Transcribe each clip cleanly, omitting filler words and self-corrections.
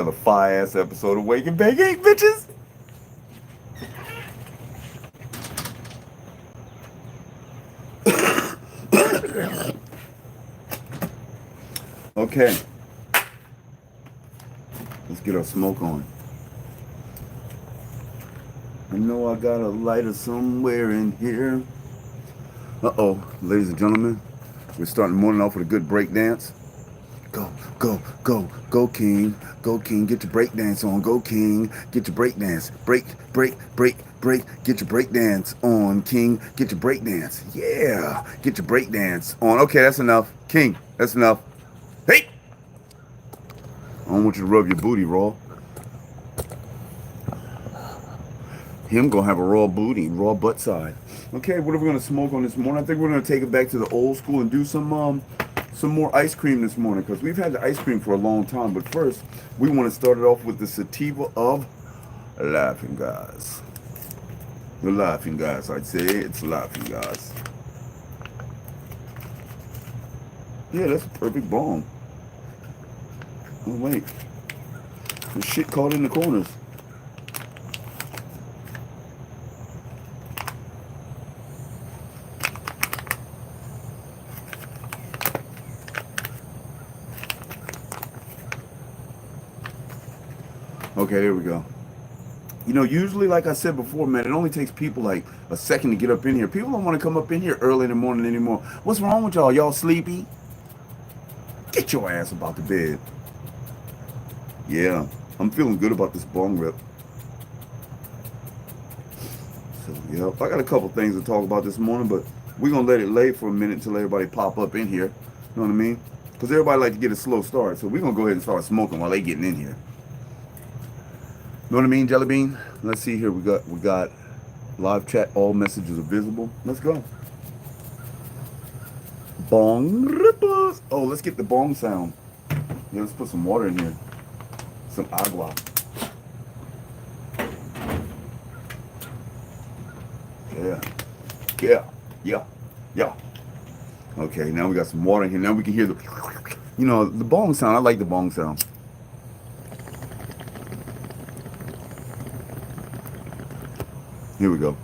Another fire-ass episode of Wake and Bake, ain't bitches? Okay, let's get our smoke on. I know I got a lighter somewhere in here. Uh-oh, ladies and gentlemen, we're starting the morning off with a good break dance. Go, go, go, go, King. Go, King. Get your break dance on. Go, King. Get your break dance. Break, break, break, break. Get your break dance on, King. Get your break dance. Yeah. Get your break dance on. Okay, that's enough. King, that's enough. Hey! I don't want you to rub your booty, raw. Him gonna have a raw booty, raw butt side. Okay, what are we gonna smoke on this morning? I think we're gonna take it back to the old school and do some more ice cream this morning because we've had the ice cream for a long time. But first, we want to start it off with the sativa of Laughing Gas. The Laughing Gas, I'd say it's Laughing Gas. Yeah, that's a perfect bong. Oh wait, the shit caught in the corners. Okay, there we go. You know, usually, like I said before, man, it only takes people like a second to get up in here. People don't want to come up in here early in the morning anymore. What's wrong with y'all? Y'all sleepy? Get your ass about the bed. Yeah, I'm feeling good about this bong rip. So, yeah, I got a couple things to talk about this morning, but we're going to let it lay for a minute until everybody pop up in here. You know what I mean? Because everybody like to get a slow start. So we're going to go ahead and start smoking while they getting in here. You know what I mean, Jelly Bean? Let's see here. We got live chat. All messages are visible. Let's go. Bong rippers. Oh, let's get the bong sound. Yeah, let's put some water in here. Some agua. Yeah. Yeah. Yeah. Yeah. Okay, now we got some water in here. Now we can hear the bong sound. I like the bong sound. Here we go.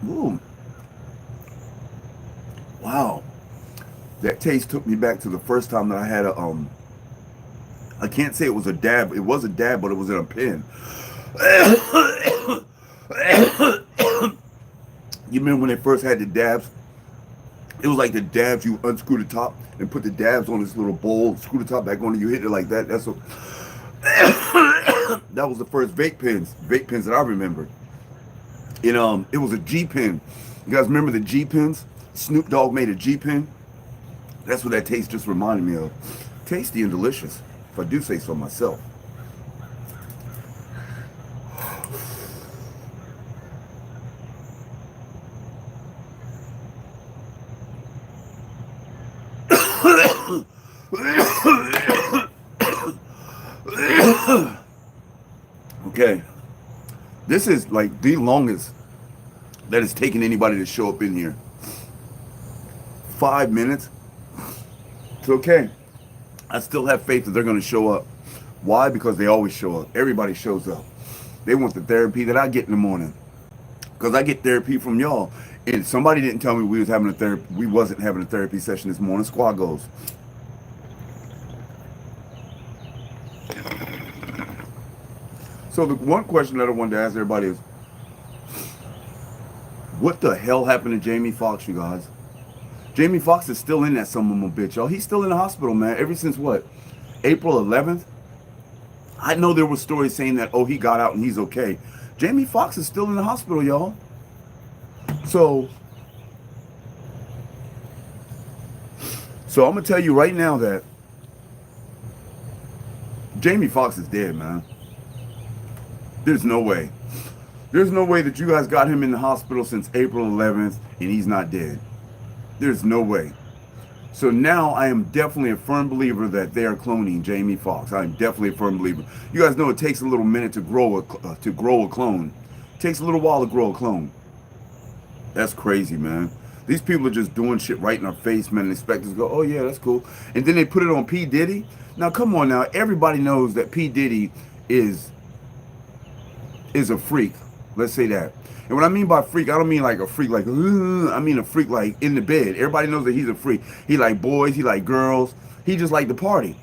Ooh, wow. That taste took me back to the first time that I had I can't say it was a dab. It was a dab, but it was in a pen. You remember when they first had the dabs? It was like the dabs, you unscrew the top and put the dabs on this little bowl, screw the top back on, and you hit it like that. That's what. That was the first vape pens that I remember. It was a G pen. You guys remember the G pens? Snoop Dogg made a G pen. That's what that taste just reminded me of. Tasty and delicious, if I do say so myself. Okay, this is like the longest that it's taken anybody to show up in here. 5 minutes. It's okay. I still have faith that they're going to show up. Why? Because they always show up. Everybody shows up. They want the therapy that I get in the morning. Because I get therapy from y'all. And somebody didn't tell me we wasn't having a therapy session this morning. Squad goes. So the one question that I wanted to ask everybody is, what the hell happened to Jamie Foxx, you guys? Jamie Foxx is still in that son of a bitch, y'all. He's still in the hospital, man. Ever since what? April 11th? I know there were stories saying that, oh, he got out and he's okay. Jamie Foxx is still in the hospital, y'all. So I'm going to tell you right now that Jamie Foxx is dead, man. There's no way. There's no way that you guys got him in the hospital since April 11th and he's not dead. There's no way. So now I am definitely a firm believer that they are cloning Jamie Foxx. I'm definitely a firm believer. You guys know it takes a little minute to grow a clone. It takes a little while to grow a clone. That's crazy, man. These people are just doing shit right in our face, man, and expect us to go, oh yeah, that's cool. And then they put it on P. Diddy. Now come on now. Everybody knows that P. Diddy is a freak. Let's say that. And what I mean by freak, I don't mean like a freak like, I mean a freak like in the bed. Everybody knows that he's a freak. He like boys, he like girls. He just like the party.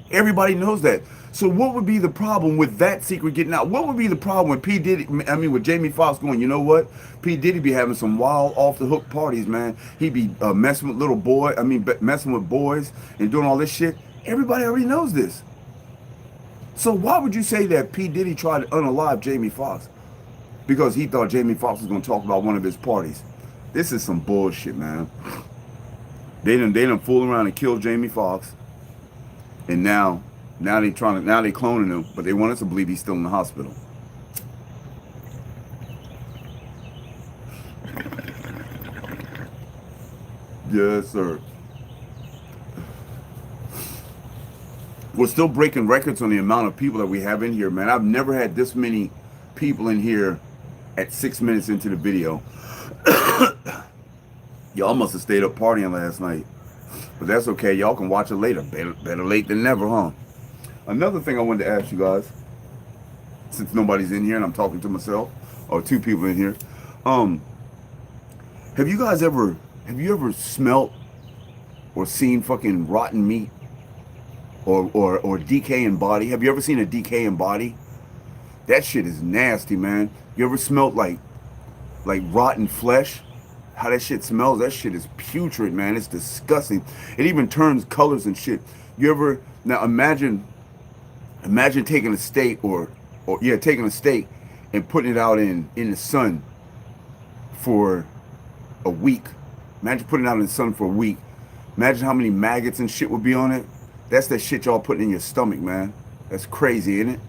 Everybody knows that. So what would be the problem with that secret getting out? What would be the problem with P. Diddy, with Jamie Foxx going, you know what? P. Diddy be having some wild off the hook parties, man. He be messing with messing with boys and doing all this shit. Everybody already knows this. So why would you say that P. Diddy tried to unalive Jamie Foxx? Because he thought Jamie Foxx was going to talk about one of his parties. This is some bullshit, man. They done fool around and kill Jamie Foxx. And now they cloning him, but they want us to believe he's still in the hospital. Yes, sir. We're still breaking records on the amount of people that we have in here, man. I've never had this many people in here at 6 minutes into the video. Y'all must have stayed up partying last night. But that's okay. Y'all can watch it later. Better late than never, huh? Another thing I wanted to ask you guys, since nobody's in here and I'm talking to myself, or two people in here. Have you ever smelt or seen fucking rotten meat or decaying body? Have you ever seen a decaying body? That shit is nasty, man. You ever smelled like rotten flesh? How that shit smells? That shit is putrid, man. It's disgusting. It even turns colors and shit. You ever, now imagine taking a steak taking a steak and putting it out in the sun for a week. Imagine putting it out in the sun for a week. Imagine how many maggots and shit would be on it. That's that shit y'all putting in your stomach, man. That's crazy, isn't it?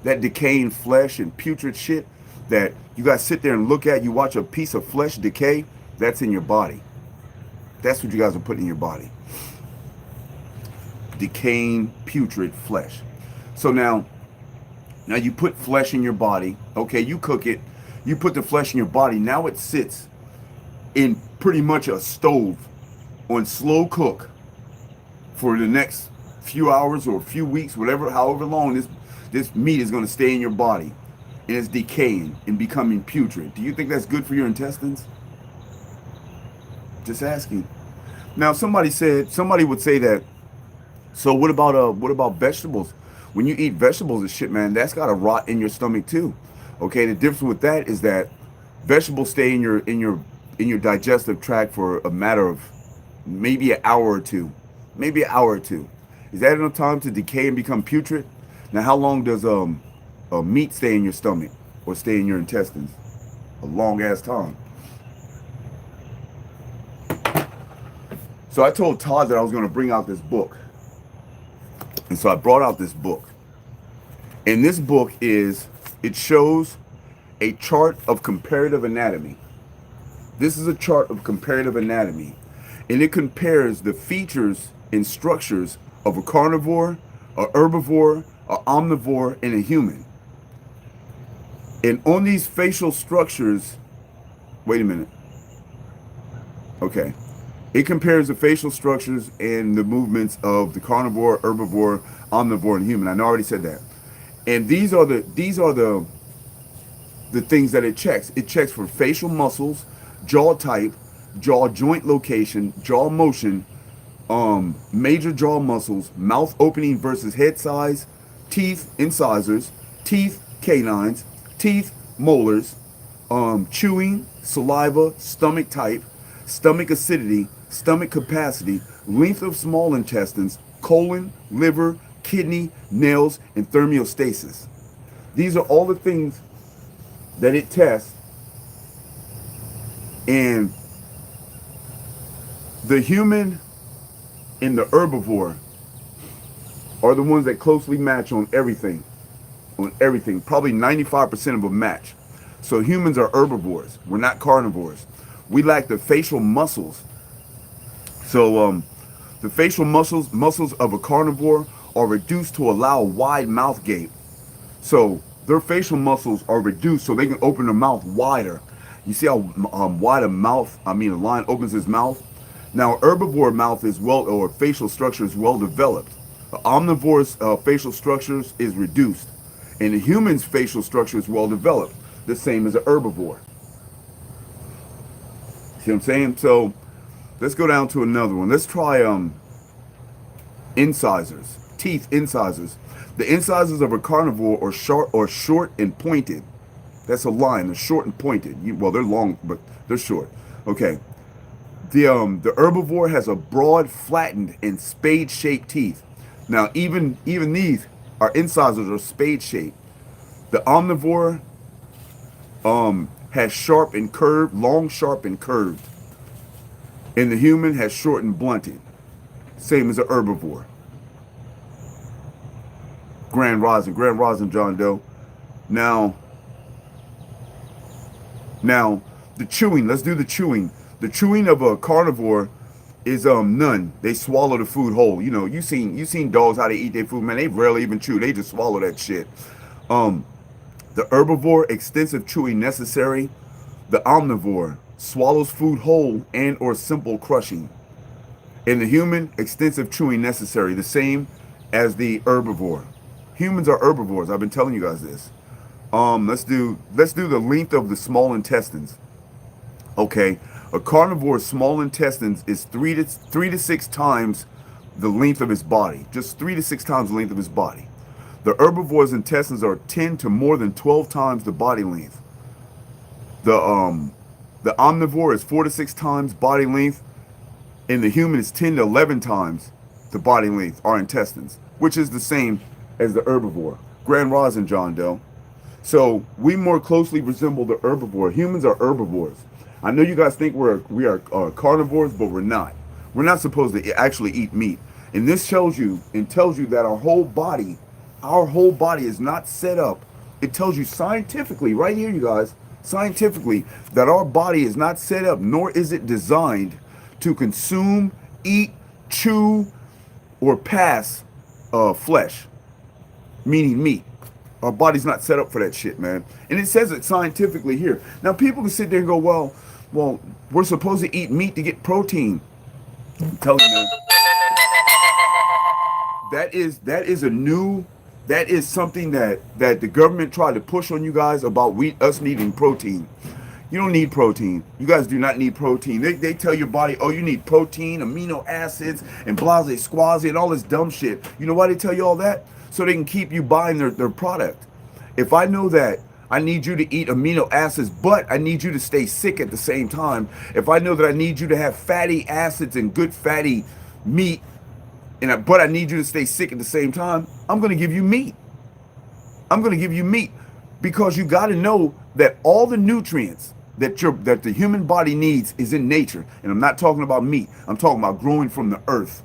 That decaying flesh and putrid shit that you guys sit there and look at, you watch a piece of flesh decay, that's in your body. That's what you guys are putting in your body. Decaying, putrid flesh. So now you put flesh in your body. Okay, you cook it. You put the flesh in your body. Now it sits in pretty much a stove on slow cook for the next few hours or a few weeks, however long this meat is going to stay in your body, and it's decaying and becoming putrid. Do you think that's good for your intestines? Just asking. Now somebody would say that, so what about vegetables? When you eat vegetables and shit, man, that's got to rot in your stomach too. Okay, the difference with that is that vegetables stay in your digestive tract for a matter of maybe an hour or two. Maybe an hour or two. Is that enough time to decay and become putrid? Now, how long does meat stay in your stomach or stay in your intestines? A long ass time. So I told Todd that I was going to bring out this book. And so I brought out this book. And this book it shows a chart of comparative anatomy. This is a chart of comparative anatomy. And it compares the features and structures of a carnivore, a herbivore, an omnivore, and a human. And on these facial structures, wait a minute. Okay. It compares the facial structures and the movements of the carnivore, herbivore, omnivore, and human. I already said that. And these are the things that it checks. It checks for facial muscles, jaw type, jaw joint location, jaw motion, major jaw muscles, mouth opening versus head size, teeth, incisors, teeth, canines, teeth, molars, chewing, saliva, stomach type, stomach acidity, stomach capacity, length of small intestines, colon, liver, kidney, nails, and thermostasis. These are all the things that it tests. And the human and the herbivore are the ones that closely match on everything. On everything. Probably 95% of a match. So humans are herbivores. We're not carnivores. We lack the facial muscles. So the facial muscles of a carnivore are reduced to allow a wide mouth gape. So their facial muscles are reduced so they can open their mouth wider. You see how wide a lion opens his mouth? Now, herbivore mouth is or facial structure is well developed. The omnivore's facial structures is reduced, and the human's facial structure is well developed, the same as an herbivore. See what I'm saying? So let's go down to another one. Let's try incisors, teeth incisors. The incisors of a carnivore are short and pointed. That's a lion. They're short and pointed. Well, they're long, but they're short. Okay. The herbivore has a broad, flattened, and spade-shaped teeth. Now, even these incisors are spade-shaped. The omnivore has sharp and curved, long, sharp, and curved. And the human has short and blunted. Same as the herbivore. Grand Rising, John Doe. Now, the chewing. Let's do the chewing. The chewing of a carnivore is none. They swallow the food whole. You know, you seen dogs how they eat their food, man. They rarely even chew. They just swallow that shit. The herbivore, extensive chewing necessary. The omnivore swallows food whole and or simple crushing. In the human, extensive chewing necessary, the same as the herbivore. Humans are herbivores. I've been telling you guys this. Let's do the length of the small intestines. Okay, a carnivore's small intestines is 3 to 6 times the length of his body. Just 3 to 6 times the length of his body. The herbivore's intestines are 10 to more than 12 times the body length. The omnivore is 4 to 6 times body length, and the human is 10 to 11 times the body length, our intestines, which is the same as the herbivore. Grand Rising, John Doe. So we more closely resemble the herbivore. Humans are herbivores. I know you guys think we are carnivores, but we're not. We're not supposed to actually eat meat. And this tells you that our whole body is not set up. It tells you scientifically, right here, you guys, scientifically, that our body is not set up, nor is it designed to consume, eat, chew, or pass flesh, meaning meat. Our body's not set up for that shit, man. And it says it scientifically here. Now, people can sit there and go, well, we're supposed to eat meat to get protein. I'm telling you, man. That is something that the government tried to push on you guys about us needing protein. You don't need protein. You guys do not need protein. They tell your body, oh, you need protein, amino acids, and blase squazy, and all this dumb shit. You know why they tell you all that? So they can keep you buying their product. If I know that I need you to eat amino acids, but I need you to stay sick at the same time, if I know that I need you to have fatty acids and good fatty meat, but I need you to stay sick at the same time, I'm going to give you meat. I'm going to give you meat because you got to know that all the nutrients that the human body needs is in nature. And I'm not talking about meat. I'm talking about growing from the earth.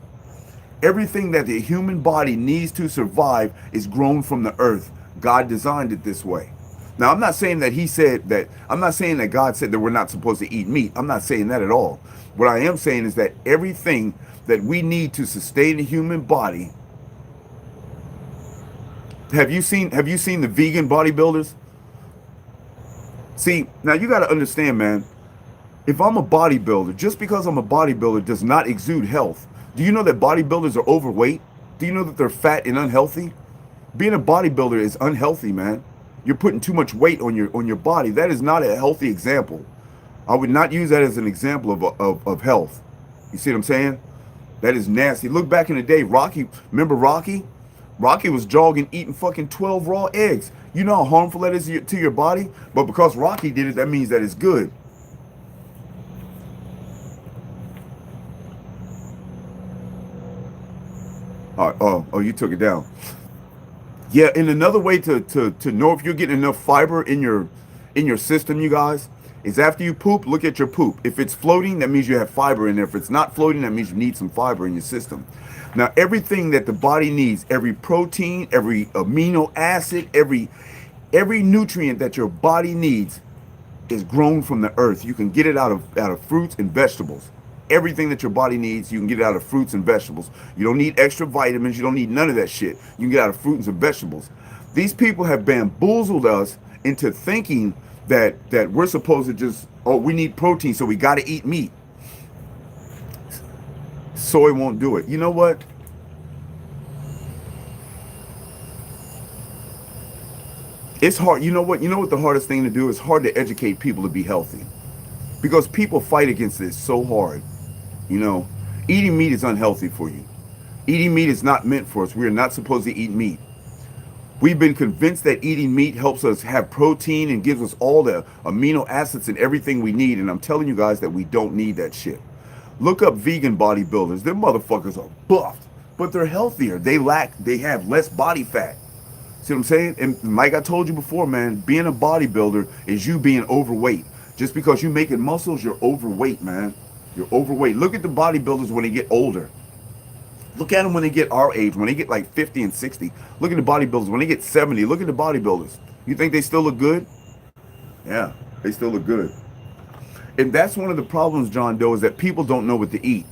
Everything that the human body needs to survive is grown from the earth. God designed it this way. Now, I'm not saying that I'm not saying that God said that we're not supposed to eat meat. I'm not saying that at all. What I am saying is that everything that we need to sustain the human body. Have you seen the vegan bodybuilders? See, now you got to understand, man. If I'm a bodybuilder, just because I'm a bodybuilder does not exude health. Do you know that bodybuilders are overweight? Do you know that they're fat and unhealthy? Being a bodybuilder is unhealthy, man. You're putting too much weight on your body. That is not a healthy example. I would not use that as an example of health. You see what I'm saying? That is nasty. Look back in the day, Rocky. Remember Rocky? Rocky was jogging, eating fucking 12 raw eggs. You know how harmful that is to your body? But because Rocky did it, that means that it's good. Oh, you took it down. Yeah, and another way to know if you're getting enough fiber in your system, you guys, is after you poop, look at your poop. If it's floating, that means you have fiber in there. If it's not floating, that means you need some fiber in your system. Now, everything that the body needs, every protein, every amino acid, every nutrient that your body needs is grown from the earth. You can get it out of fruits and vegetables. Everything that your body needs, you can get it out of fruits and vegetables. You don't need extra vitamins. You don't need none of that shit. You can get out of fruits and vegetables. These people have bamboozled us into thinking that we're supposed to just, oh, we need protein, so we got to eat meat. Soy won't do it. You know what? It's hard. You know what? You know what the hardest thing to do? It's hard to educate people to be healthy because people fight against this so hard. You know, eating meat is unhealthy for you. Eating meat is not meant for us. We are not supposed to eat meat. We've been convinced that eating meat helps us have protein and gives us all the amino acids and everything we need. And I'm telling you guys that we don't need that shit. Look up vegan bodybuilders. Them motherfuckers are buffed, but they're healthier. They have less body fat. See what I'm saying? And like I told you before, man, being a bodybuilder is you being overweight. Just because you're making muscles, you're overweight, man. You're overweight. Look at the bodybuilders when they get older. Look at them when they get our age, when they get like 50 and 60. Look at the bodybuilders. When they get 70, look at the bodybuilders. You think they still look good? Yeah, they still look good. And that's one of the problems, John Doe, is that people don't know what to eat.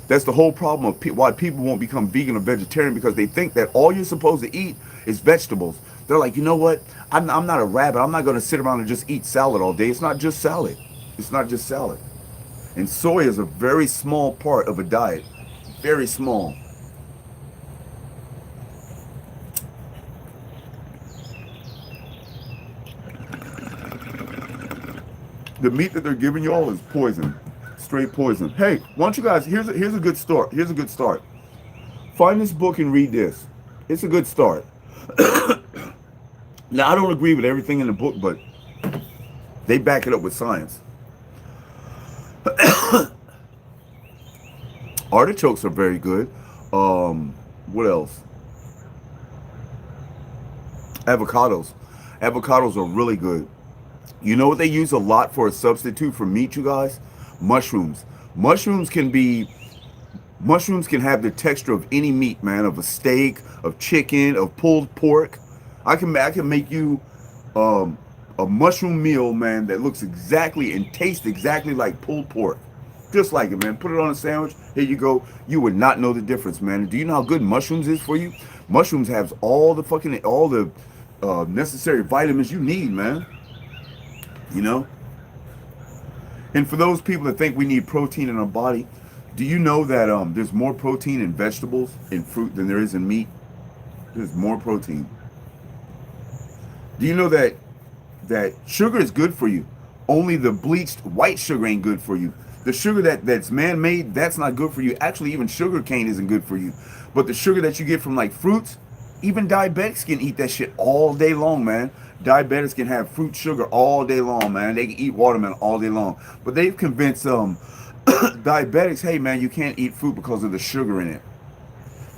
That's the whole problem of why people won't become vegan or vegetarian, because they think that all you're supposed to eat is vegetables. They're like, you know what? I'm not a rabbit. I'm not going to sit around and just eat salad all day. It's not just salad. It's not just salad. And soy is a very small part of a diet. Very small. The meat that they're giving y'all is poison. Straight poison. Hey, why don't you guys, here's a good start. Here's a good start. Find this book and read this. It's a good start. Now, I don't agree with everything in the book, but they back it up with science. Artichokes are very good. What else? Avocados. Avocados are really good. You know what they use a lot for a substitute for meat, you guys? Mushrooms. Mushrooms can have the texture of any meat, man, of a steak, of chicken, of pulled pork. I can make you a mushroom meal, man, that looks exactly and tastes exactly like pulled pork. Just like it, man. Put it on a sandwich. Here you go. You would not know the difference, man. Do you know how good mushrooms is for you? Mushrooms have all the necessary vitamins you need, man. You know? And for those people that think we need protein in our body, do you know that there's more protein in vegetables and fruit than there is in meat? There's more protein. Do you know that sugar is good for you? Only the bleached white sugar ain't good for you. The sugar that's man-made, that's not good for you. Actually, even sugar cane isn't good for you. But the sugar that you get from like fruits, even diabetics can eat that shit all day long, man. Diabetics can have fruit sugar all day long, man. They can eat watermelon all day long. But they've convinced diabetics, hey, man, you can't eat fruit because of the sugar in it.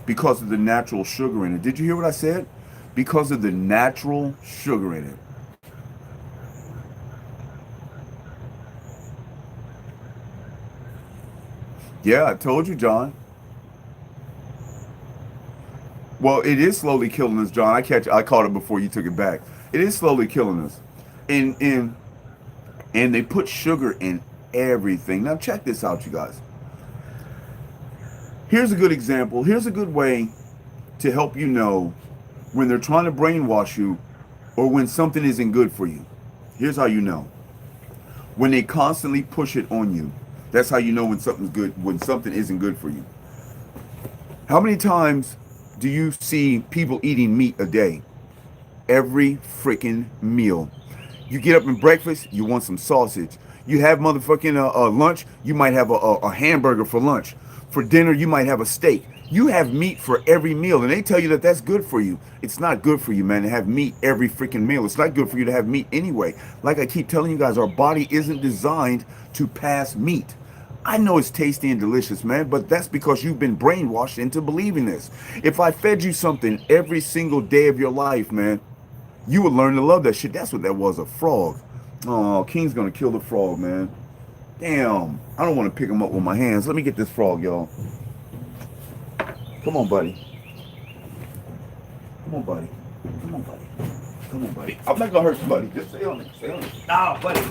Because of the natural sugar in it. Did you hear what I said? Because of the natural sugar in it. Yeah, I told you, John. Well, it is slowly killing us, John. I caught it before you took it back. It is slowly killing us. And they put sugar in everything. Now check this out, you guys. Here's a good example. Here's a good way to help you know when they're trying to brainwash you or when something isn't good for you. Here's how you know. When they constantly push it on you. That's how you know when something's good, when something isn't good for you. How many times do you see people eating meat a day? Every freaking meal. You get up in breakfast, you want some sausage. You have motherfucking lunch, you might have a hamburger for lunch. For dinner, you might have a steak. You have meat for every meal, and they tell you that that's good for you. It's not good for you, man, to have meat every freaking meal. It's not good for you to have meat anyway. Like I keep telling you guys, our body isn't designed to pass meat. I know it's tasty and delicious, man, but that's because you've been brainwashed into believing this. If I fed you something every single day of your life, man, you would learn to love that shit. That's what that was, a frog. Oh, King's gonna kill the frog, man. Damn. I don't want to pick him up with my hands. Let me get this frog, y'all. Come on, buddy. Come on, buddy. Come on, buddy. Come on, buddy. I'm not gonna hurt you, buddy. Just stay on it. Stay on it. Nah, buddy.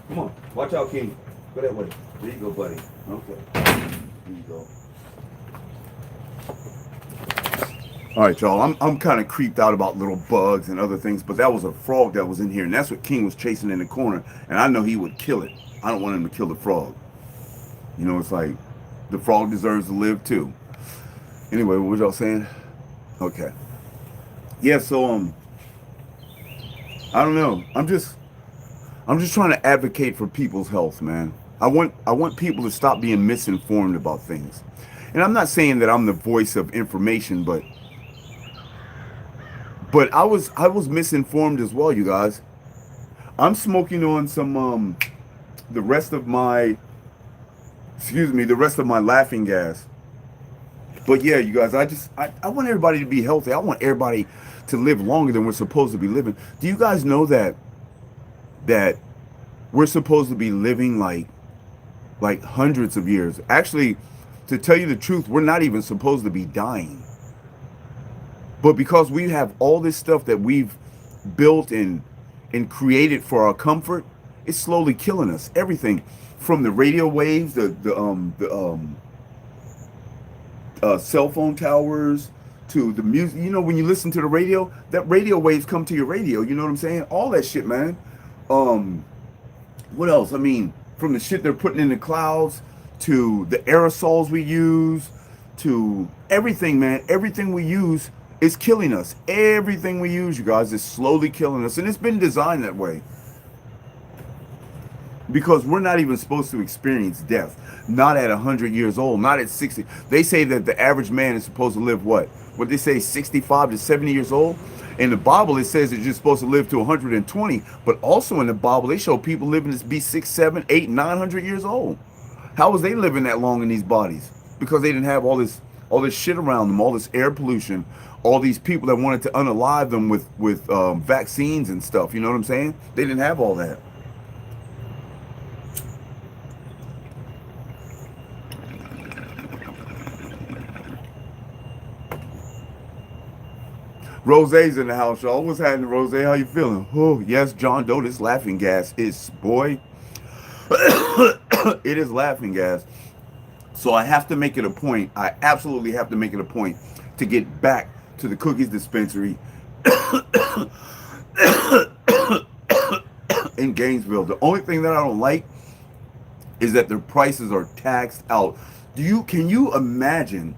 Come on. Watch out, King. Go that way. There you go, buddy. Okay. There you go. All right, y'all. I'm kind of creeped out about little bugs and other things, but that was a frog that was in here, and that's what King was chasing in the corner. And I know he would kill it. I don't want him to kill the frog. You know, it's like the frog deserves to live too. Anyway, what was y'all saying? Okay. Yeah. So I don't know. I'm just trying to advocate for people's health, man. I want people to stop being misinformed about things. And I'm not saying that I'm the voice of information, but I was misinformed as well, you guys. I'm smoking on some the rest of my laughing gas. But yeah, you guys, I want everybody to be healthy. I want everybody to live longer than we're supposed to be living. Do you guys know that we're supposed to be living like hundreds of years? Actually, to tell you the truth, we're not even supposed to be dying. But because we have all this stuff that we've built and created for our comfort, it's slowly killing us. Everything from the radio waves, the cell phone towers, to the music. You know, when you listen to the radio, that radio waves come to your radio. You know what I'm saying? All that shit, man. What else? I mean, from the shit they're putting in the clouds to the aerosols we use to everything, man. Everything we use is killing us. Everything we use, you guys, is slowly killing us. And it's been designed that way. Because we're not even supposed to experience death. Not at 100 years old, not at 60. They say that the average man is supposed to live what? What they say, 65 to 70 years old? In the Bible, it says that you're supposed to live to 120. But also in the Bible, they show people living to be 6, 7, 8, 900 years old. How was they living that long in these bodies? Because they didn't have all this shit around them, all this air pollution, all these people that wanted to unalive them with vaccines and stuff. You know what I'm saying? They didn't have all that. Rose's in the house, y'all. What's happening, Rose? How you feeling? Oh, yes, John Doe, this laughing gas is, boy, it is laughing gas. So I have to make it a point. I absolutely have to make it a point to get back to the cookies dispensary in Gainesville. The only thing that I don't like is that their prices are taxed out. Can you imagine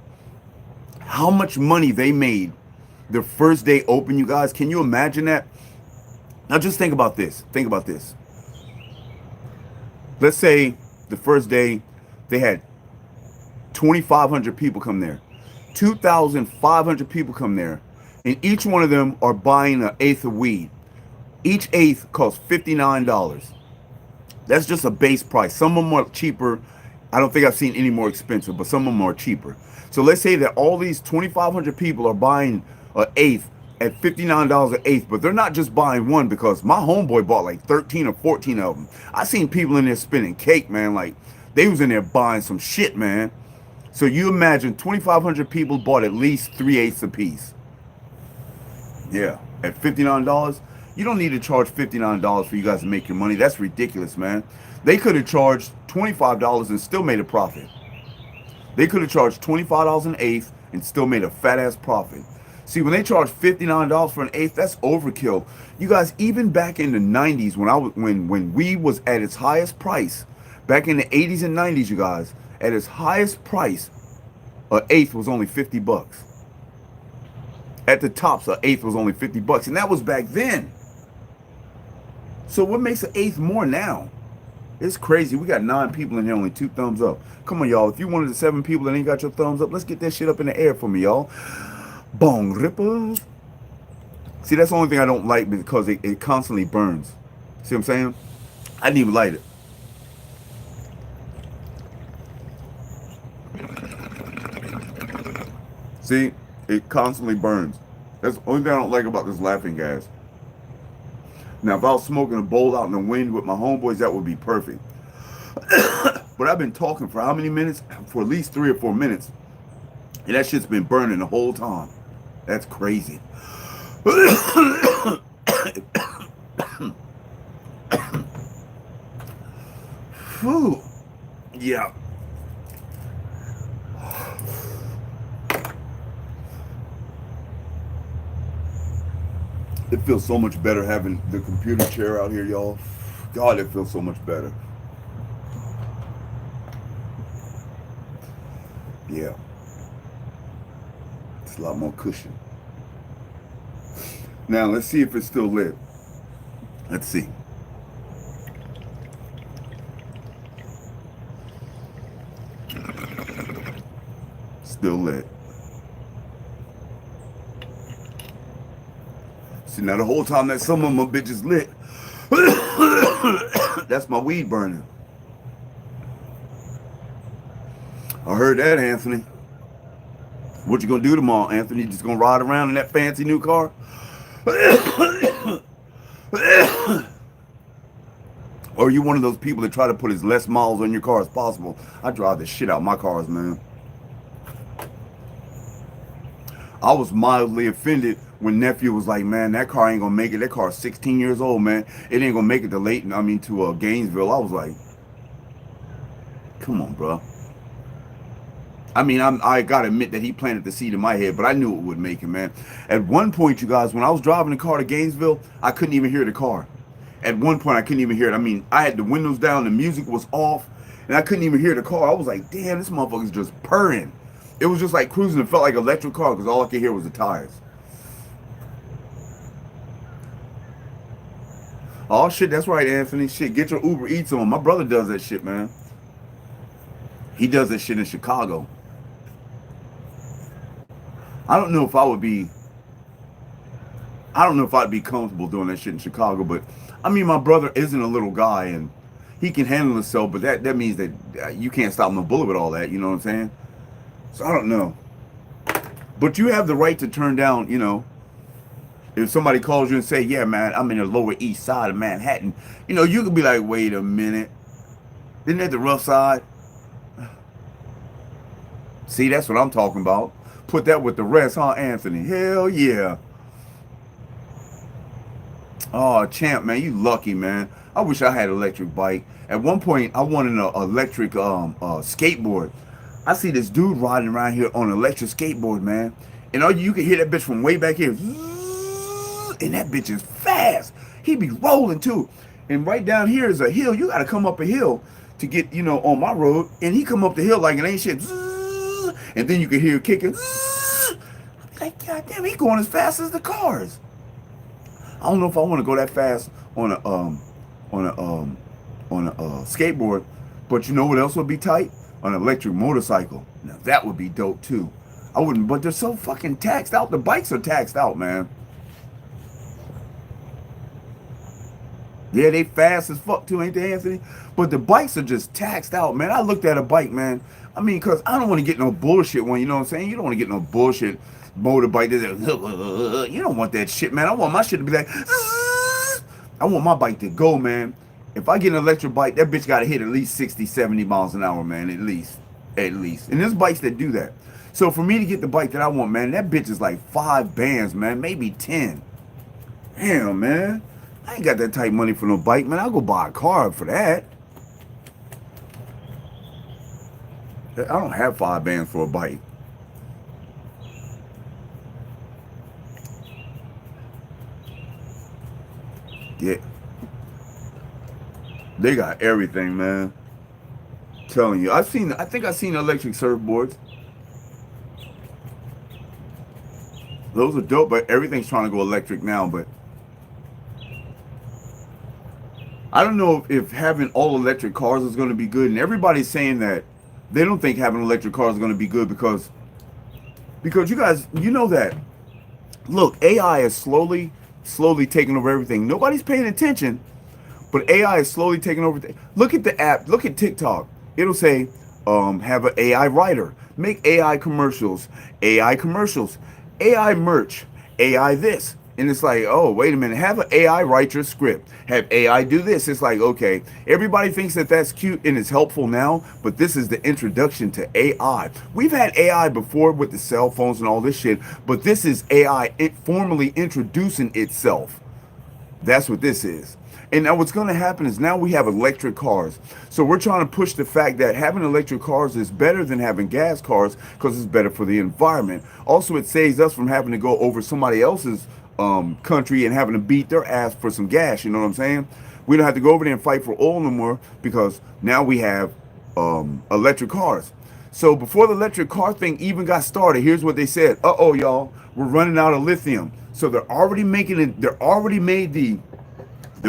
how much money they made the first day open, you guys? Can you imagine that? Now just think about this. Think about this. Let's say the first day they had 2,500 people come there. 2,500 people come there. And each one of them are buying an eighth of weed. Each eighth costs $59. That's just a base price. Some of them are cheaper. I don't think I've seen any more expensive, but some of them are cheaper. So let's say that all these 2,500 people are buying an eighth at $59 an eighth, but they're not just buying one, because my homeboy bought like 13 or 14 of them. I seen people in there spinning cake, man. Like, they was in there buying some shit, man. So you imagine 2,500 people bought at least 3/8 a piece. Yeah, at $59, you don't need to charge $59 for you guys to make your money. That's ridiculous, man. They could have charged $25 and still made a profit. They could have charged $25 an eighth and still made a fat ass profit. See, when they charge $59 for an eighth, that's overkill. You guys, even back in the 90s, when weed was at its highest price, back in the 80s and 90s, you guys, at its highest price, an eighth was only $50. At the tops, an eighth was only $50, and that was back then. So what makes an eighth more now? It's crazy. We got 9 people in here, only 2 thumbs up. Come on, y'all. If you one of the 7 people that ain't got your thumbs up, let's get that shit up in the air for me, y'all. Bong ripper. See, that's the only thing I don't like, because it constantly burns. See what I'm saying? I didn't even light it. See, it constantly burns. That's the only thing I don't like about this laughing gas. Now, if I was smoking a bowl out in the wind with my homeboys, that would be perfect. But I've been talking for how many minutes? For at least 3 or 4 minutes. And that shit's been burning the whole time. That's crazy. Whew. Yeah. It feels so much better having the computer chair out here, y'all. God, it feels so much better. Yeah. It's a lot more cushion. Now, let's see if it's still lit. Let's see. Still lit. See, now the whole time that some of my bitches lit, that's my weed burning. I heard that, Anthony. What you gonna do tomorrow, Anthony? You just gonna ride around in that fancy new car? Or are you one of those people that try to put as less miles on your car as possible? I drive the shit out of my cars, man. I was mildly offended when nephew was like, man, that car ain't gonna make it. That car's 16 years old, man. It ain't gonna make it to Gainesville. I was like, come on, bro. I mean, I gotta admit that he planted the seed in my head, but I knew it would make it, man. At one point, you guys, when I was driving the car to Gainesville, I couldn't even hear the car. At one point, I couldn't even hear it. I mean, I had the windows down, the music was off, and I couldn't even hear the car. I was like, damn, this motherfucker's just purring. It was just like cruising. It felt like an electric car because all I could hear was the tires. Oh, shit, that's right, Anthony. Shit, get your Uber Eats on. My brother does that shit, man. He does that shit in Chicago. I don't know if I'd be comfortable doing that shit in Chicago, but I mean, my brother isn't a little guy and he can handle himself, but that means that you can't stop him a bullet with all that, you know what I'm saying? So I don't know. But you have the right to turn down, you know, if somebody calls you and say, yeah, man, I'm in the Lower East Side of Manhattan, you know, you could be like, wait a minute. Isn't that the rough side? See, that's what I'm talking about. Put that with the rest, huh, Anthony? Hell yeah. Oh, champ, man, you lucky, man. I wish I had an electric bike. At one point, I wanted an electric skateboard. I see this dude riding around here on an electric skateboard, man. And all you can hear that bitch from way back here. And that bitch is fast. He be rolling, too. And right down here is a hill. You got to come up a hill to get, you know, on my road. And he come up the hill like it ain't shit. And then you can hear kicking. Like, goddamn, he going as fast as the cars. I don't know if I want to go that fast on a skateboard, but you know what else would be tight? On an electric motorcycle. Now that would be dope too. I wouldn't, but they're so fucking taxed out. The bikes are taxed out, man. Yeah, they fast as fuck too, ain't they, Anthony? But the bikes are just taxed out, man. I looked at a bike, man. I mean, because I don't want to get no bullshit one, you know what I'm saying? You don't want to get no bullshit motorbike. You don't want that shit, man. I want my shit to be like, I want my bike to go, man. If I get an electric bike, that bitch got to hit at least 60, 70 miles an hour, man. At least. And there's bikes that do that. So for me to get the bike that I want, man, that bitch is like 5 bands, man. Maybe 10. Damn, man. I ain't got that type money for no bike, man. I'll go buy a car for that. I don't have 5 bands for a bike. Yeah. They got everything, man. I'm telling you. I think I've seen electric surfboards. Those are dope, but everything's trying to go electric now, but I don't know if having all electric cars is going to be good. And everybody's saying that they don't think having electric cars is going to be good because you guys, you know that, look, AI is slowly taking over everything. Nobody's paying attention, but AI is slowly taking over. Look at the app. Look at TikTok. It'll say, have an AI writer, make AI commercials, AI merch, AI this, And it's like, oh, wait a minute, have an AI write your script. Have AI do this. It's like, okay, everybody thinks that that's cute and it's helpful now, but this is the introduction to AI. We've had AI before with the cell phones and all this shit, but this is AI formally introducing itself. That's what this is. And now what's going to happen is now we have electric cars. So we're trying to push the fact that having electric cars is better than having gas cars because it's better for the environment. Also, it saves us from having to go over somebody else's country and having to beat their ass for some gas. You know what I'm saying? We don't have to go over there and fight for oil no more because now we have electric cars. So before the electric car thing even got started, here's what they said. Uh-oh, y'all, we're running out of lithium. So they're already making it, they're already made the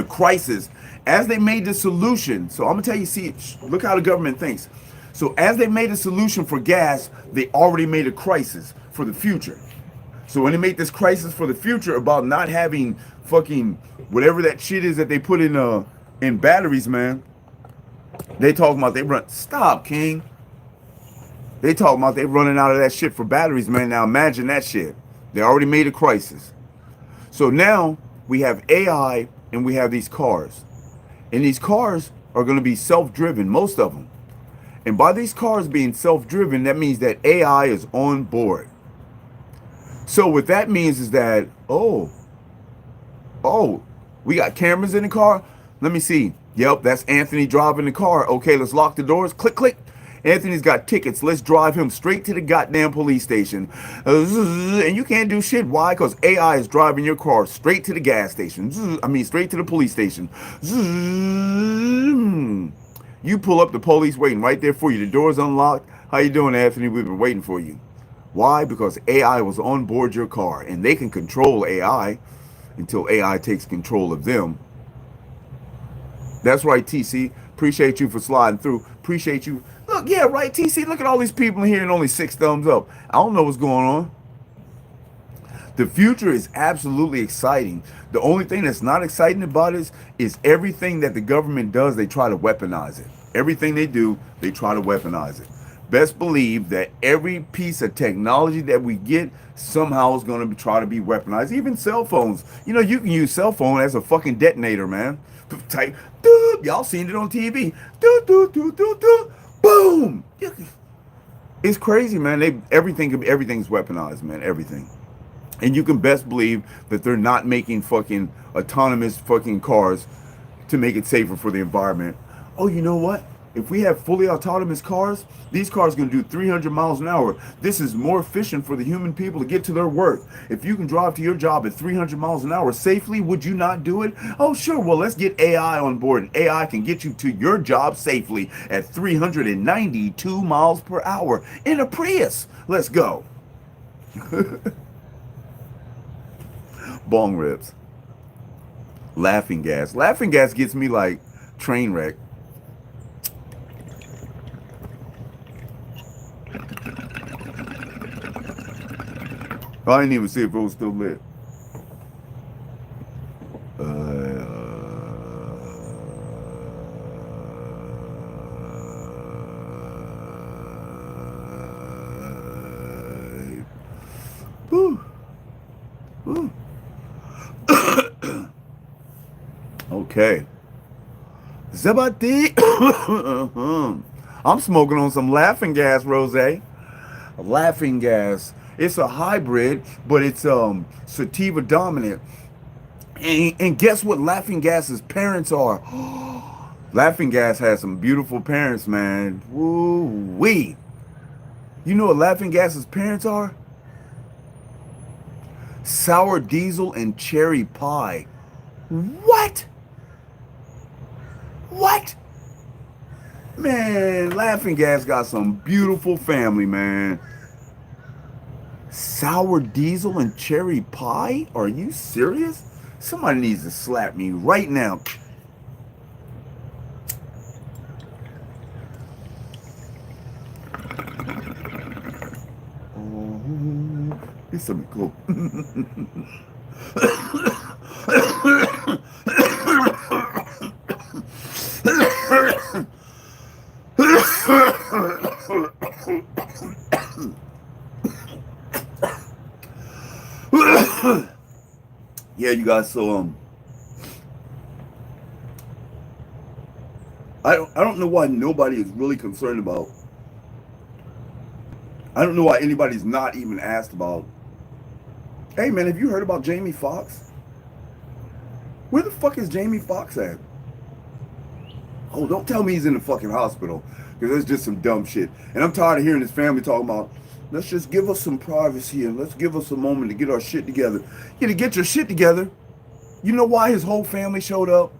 crisis as they made the solution. So I'm gonna tell you, see, look how the government thinks. So as they made a solution for gas, they already made a crisis for the future. So when they make this crisis for the future about not having fucking whatever that shit is that they put in batteries, man, they talking about they run. Stop, King. They talking about they running out of that shit for batteries, man. Now imagine that shit. They already made a crisis. So now we have AI and we have these cars. And these cars are going to be self-driven, most of them. And by these cars being self-driven, that means that AI is on board. So what that means is that, oh, we got cameras in the car. Let me see. Yep, that's Anthony driving the car. Okay, let's lock the doors. Click, click. Anthony's got tickets. Let's drive him straight to the goddamn police station. And you can't do shit. Why? Because AI is driving your car straight to the gas station. Straight to the police station. You pull up, the police waiting right there for you. The door's unlocked. How you doing, Anthony? We've been waiting for you. Why? Because AI was on board your car. And they can control AI until AI takes control of them. That's right, TC. Appreciate you for sliding through. Appreciate you. Look, yeah, right, TC. Look at all these people in here and only 6 thumbs up. I don't know what's going on. The future is absolutely exciting. The only thing that's not exciting about it is everything that the government does, they try to weaponize it. Everything they do, they try to weaponize it. Best believe that every piece of technology that we get somehow is going to try to be weaponized. Even cell phones. You know, you can use cell phone as a fucking detonator, man. Type, y'all seen it on TV. Boom. It's crazy, man. Everything's weaponized, man. Everything. And you can best believe that they're not making fucking autonomous fucking cars to make it safer for the environment. Oh, you know what? If we have fully autonomous cars, these cars are going to do 300 miles an hour. This is more efficient for the human people to get to their work. If you can drive to your job at 300 miles an hour safely, would you not do it? Oh, sure. Well, let's get AI on board. And AI can get you to your job safely at 392 miles per hour in a Prius. Let's go. Bong rips. Laughing gas. Laughing gas gets me like train wreck. I didn't even see if it was still lit. Whew. Whew. Okay. Zabati. I'm smoking on some laughing gas, Rosé. Laughing gas. It's a hybrid, but it's sativa dominant. And guess what Laughing Gas's parents are? Laughing Gas has some beautiful parents, man. Woo-wee. You know what Laughing Gas's parents are? Sour Diesel and Cherry Pie. What? What? Man, Laughing Gas got some beautiful family, man. Sour Diesel and Cherry Pie? Are you serious? Somebody needs to slap me right now. Oh, it's something cool. Yeah, you guys. So I don't know why nobody is really concerned about. I don't know why anybody's not even asked about. Hey man, have you heard about Jamie Foxx? Where the fuck is Jamie Foxx at? Oh, don't tell me he's in the fucking hospital, because that's just some dumb shit. And I'm tired of hearing his family talking about, let's just give us some privacy and let's give us a moment to get our shit together. Yeah, to get your shit together. You know why his whole family showed up?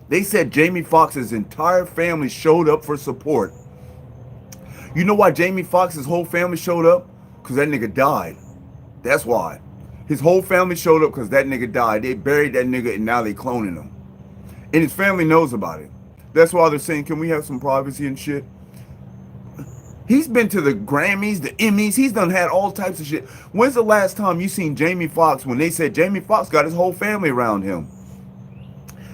They said Jamie Foxx's entire family showed up for support. You know why Jamie Foxx's whole family showed up? Because that nigga died. That's why. His whole family showed up because that nigga died. They buried that nigga and now they cloning him. And his family knows about it. That's why they're saying, can we have some privacy and shit? He's been to the Grammys, the Emmys. He's done had all types of shit. When's the last time you seen Jamie Foxx when they said Jamie Foxx got his whole family around him?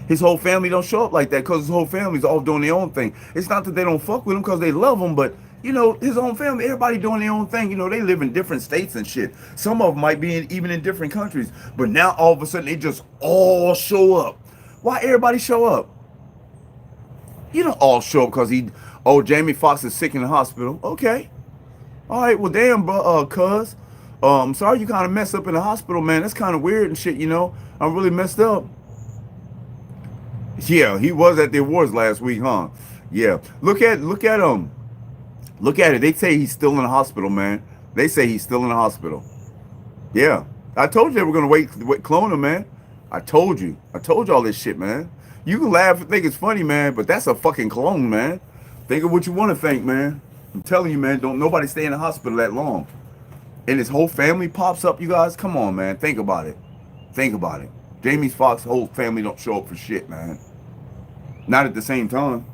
His whole family don't show up like that because his whole family's all doing their own thing. It's not that they don't fuck with him because they love him, but you know, his own family, everybody doing their own thing. You know, they live in different states and shit. Some of them might be even in different countries. But now all of a sudden they just all show up. Why everybody show up? You don't all show up because Jamie Foxx is sick in the hospital. Okay. All right, well, damn, bro, cuz. I'm sorry you kind of messed up in the hospital, man. That's kind of weird and shit, you know. I'm really messed up. Yeah, he was at the awards last week, huh? Yeah. Look at it. They say he's still in the hospital, man. They say he's still in the hospital. Yeah. I told you they were gonna clone him, man. I told you. I told you all this shit, man. You can laugh and think it's funny, man, but that's a fucking clone, man. Think of what you want to think, man. I'm telling you, man, don't nobody stay in the hospital that long. And his whole family pops up, you guys. Come on, man. Think about it. Think about it. Jamie Foxx's whole family don't show up for shit, man. Not at the same time.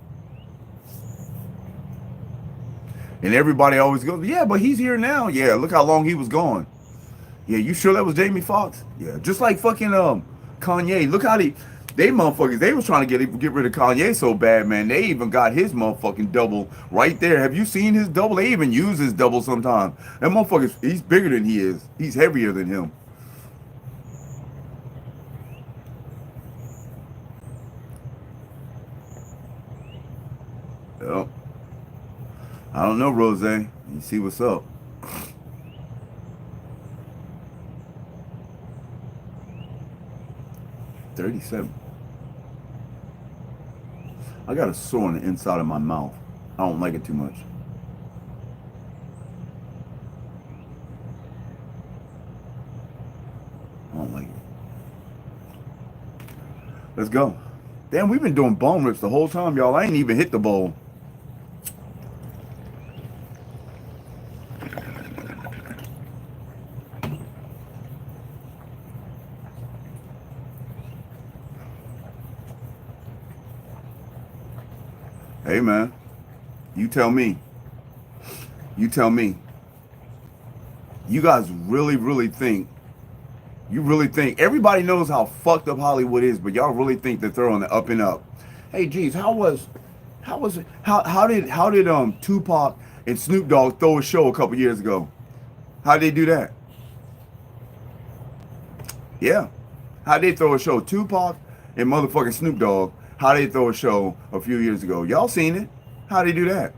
And everybody always goes, yeah, but he's here now. Yeah, look how long he was gone. Yeah, you sure that was Jamie Foxx? Yeah, just like fucking Kanye. Look how they motherfuckers, they was trying to get rid of Kanye so bad, man. They even got his motherfucking double right there. Have you seen his double? They even use his double sometimes. That motherfucker, he's bigger than he is. He's heavier than him. Yep. I don't know, Rose. You see what's up. 37. I got a sore on the inside of my mouth. I don't like it too much. I don't like it. Let's go. Damn, we've been doing bone rips the whole time, y'all. I ain't even hit the bowl. Hey, man. You tell me. You tell me. You guys really think, everybody knows how fucked up Hollywood is, but y'all really think that they're on the up and up. Hey, geez, how did Tupac and Snoop Dogg throw a show a couple years ago? How did they do that? Yeah. How did they throw a show? Tupac and motherfucking Snoop Dogg. How did they throw a show a few years ago? Y'all seen it? How did they do that?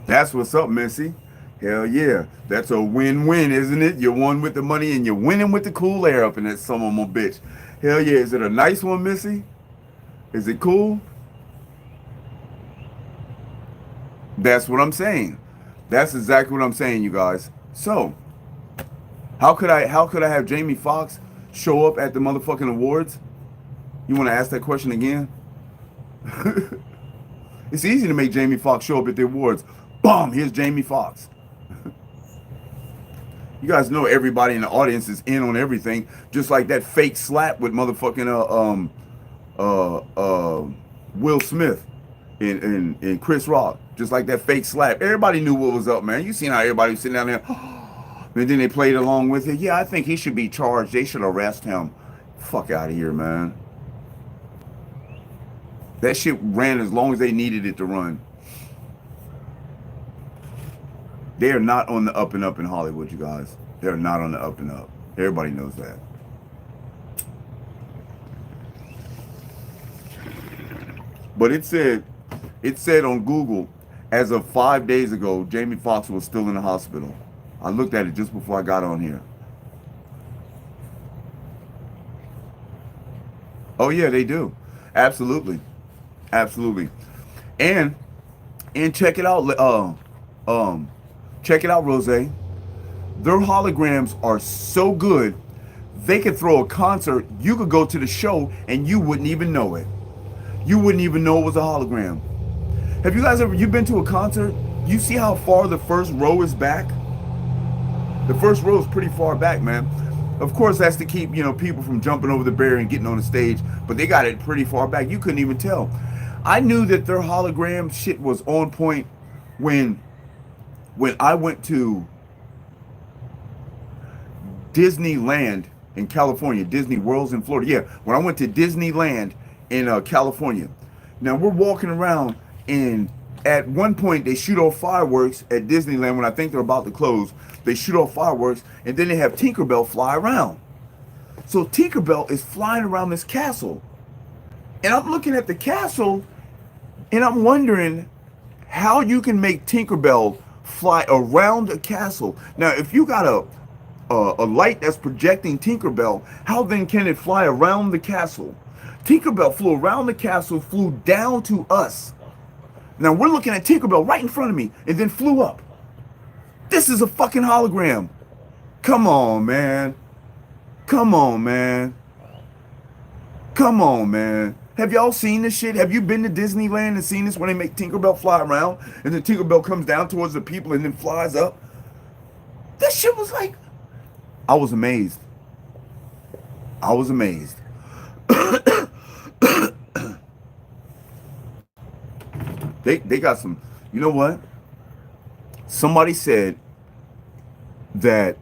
That's what's up, Missy. Hell yeah. That's a win-win, isn't it? You won with the money and you're winning with the cool air up in that son of a bitch. Hell yeah. Is it a nice one, Missy? Is it cool? That's what I'm saying. That's exactly what I'm saying, you guys. So, how could I have Jamie Foxx show up at the motherfucking awards? You want to ask that question again? It's easy to make Jamie Foxx show up at the awards. Boom, here's Jamie Foxx. You guys know everybody in the audience is in on everything, just like that fake slap with motherfucking Will Smith and Chris Rock, just like that fake slap. Everybody knew what was up, man. You seen how everybody was sitting down there, and then they played along with it. Yeah, I think he should be charged. They should arrest him. Fuck out of here, man. That shit ran as long as they needed it to run. They are not on the up and up in Hollywood, you guys. They're not on the up and up. Everybody knows that. But it said on Google, as of 5 days ago, Jamie Foxx was still in the hospital. I looked at it just before I got on here. Oh yeah, they do. Absolutely. Absolutely. And check it out, check it out, Rose. Their holograms are so good, they could throw a concert, you could go to the show and you wouldn't even know it. You wouldn't even know it was a hologram. Have you guys ever, you've been to a concert? You see how far the first row is back? The first row is pretty far back, man. Of course, that's to keep, people from jumping over the barrier and getting on the stage, but they got it pretty far back. You couldn't even tell. I knew that their hologram shit was on point when I went to Disneyland in California, Disney World's in Florida. Yeah, when I went to Disneyland in California. Now we're walking around, and at one point they shoot off fireworks at Disneyland when I think they're about to close. They shoot off fireworks, and then they have Tinkerbell fly around. So Tinkerbell is flying around this castle. And I'm looking at the castle, and I'm wondering how you can make Tinkerbell fly around a castle. Now, if you got a light that's projecting Tinkerbell, how then can it fly around the castle? Tinkerbell flew around the castle, flew down to us. Now we're looking at Tinkerbell right in front of me, and then flew up. This is a fucking hologram. Come on, man. Come on, man. Come on, man. Have y'all seen this shit? Have you been to Disneyland and seen this when they make Tinkerbell fly around and then Tinkerbell comes down towards the people and then flies up? That shit was like, I was amazed. I was amazed. They got some, you know what? Somebody said that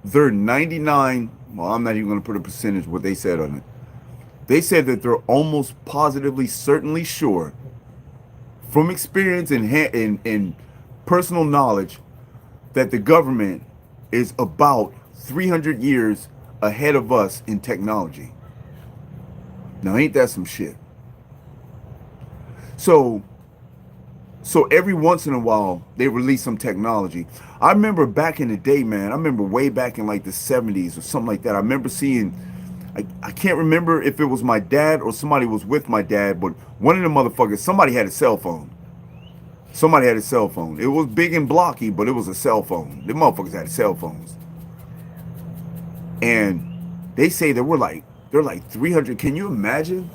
they're 99, well, I'm not even going to put a percentage what they said on it. They said that they're almost positively, certainly sure from experience and personal knowledge that the government is about 300 years ahead of us in technology. Now, ain't that some shit? So every once in a while, they release some technology. I remember back in the day, man, I remember way back in like the 70s or something like that. I remember seeing, I can't remember if it was my dad or somebody was with my dad, but one of the motherfuckers, somebody had a cell phone. Somebody had a cell phone. It was big and blocky, but it was a cell phone. The motherfuckers had cell phones. And they say they're like 300. Can you imagine?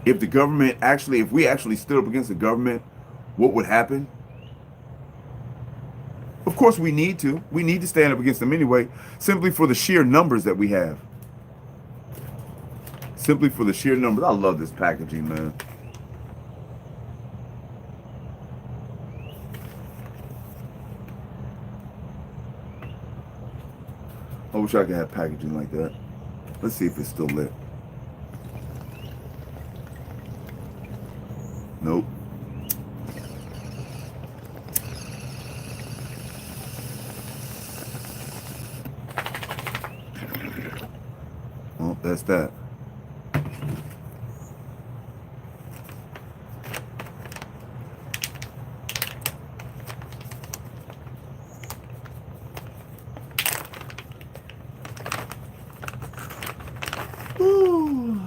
If the government actually, if we actually stood up against the government, what would happen? Of course we need to. We need to stand up against them anyway, simply for the sheer numbers that we have. Simply for the sheer numbers. I love this packaging, man. I wish I could have packaging like that. Let's see if it's still lit. Nope. Well, that's that. Ooh.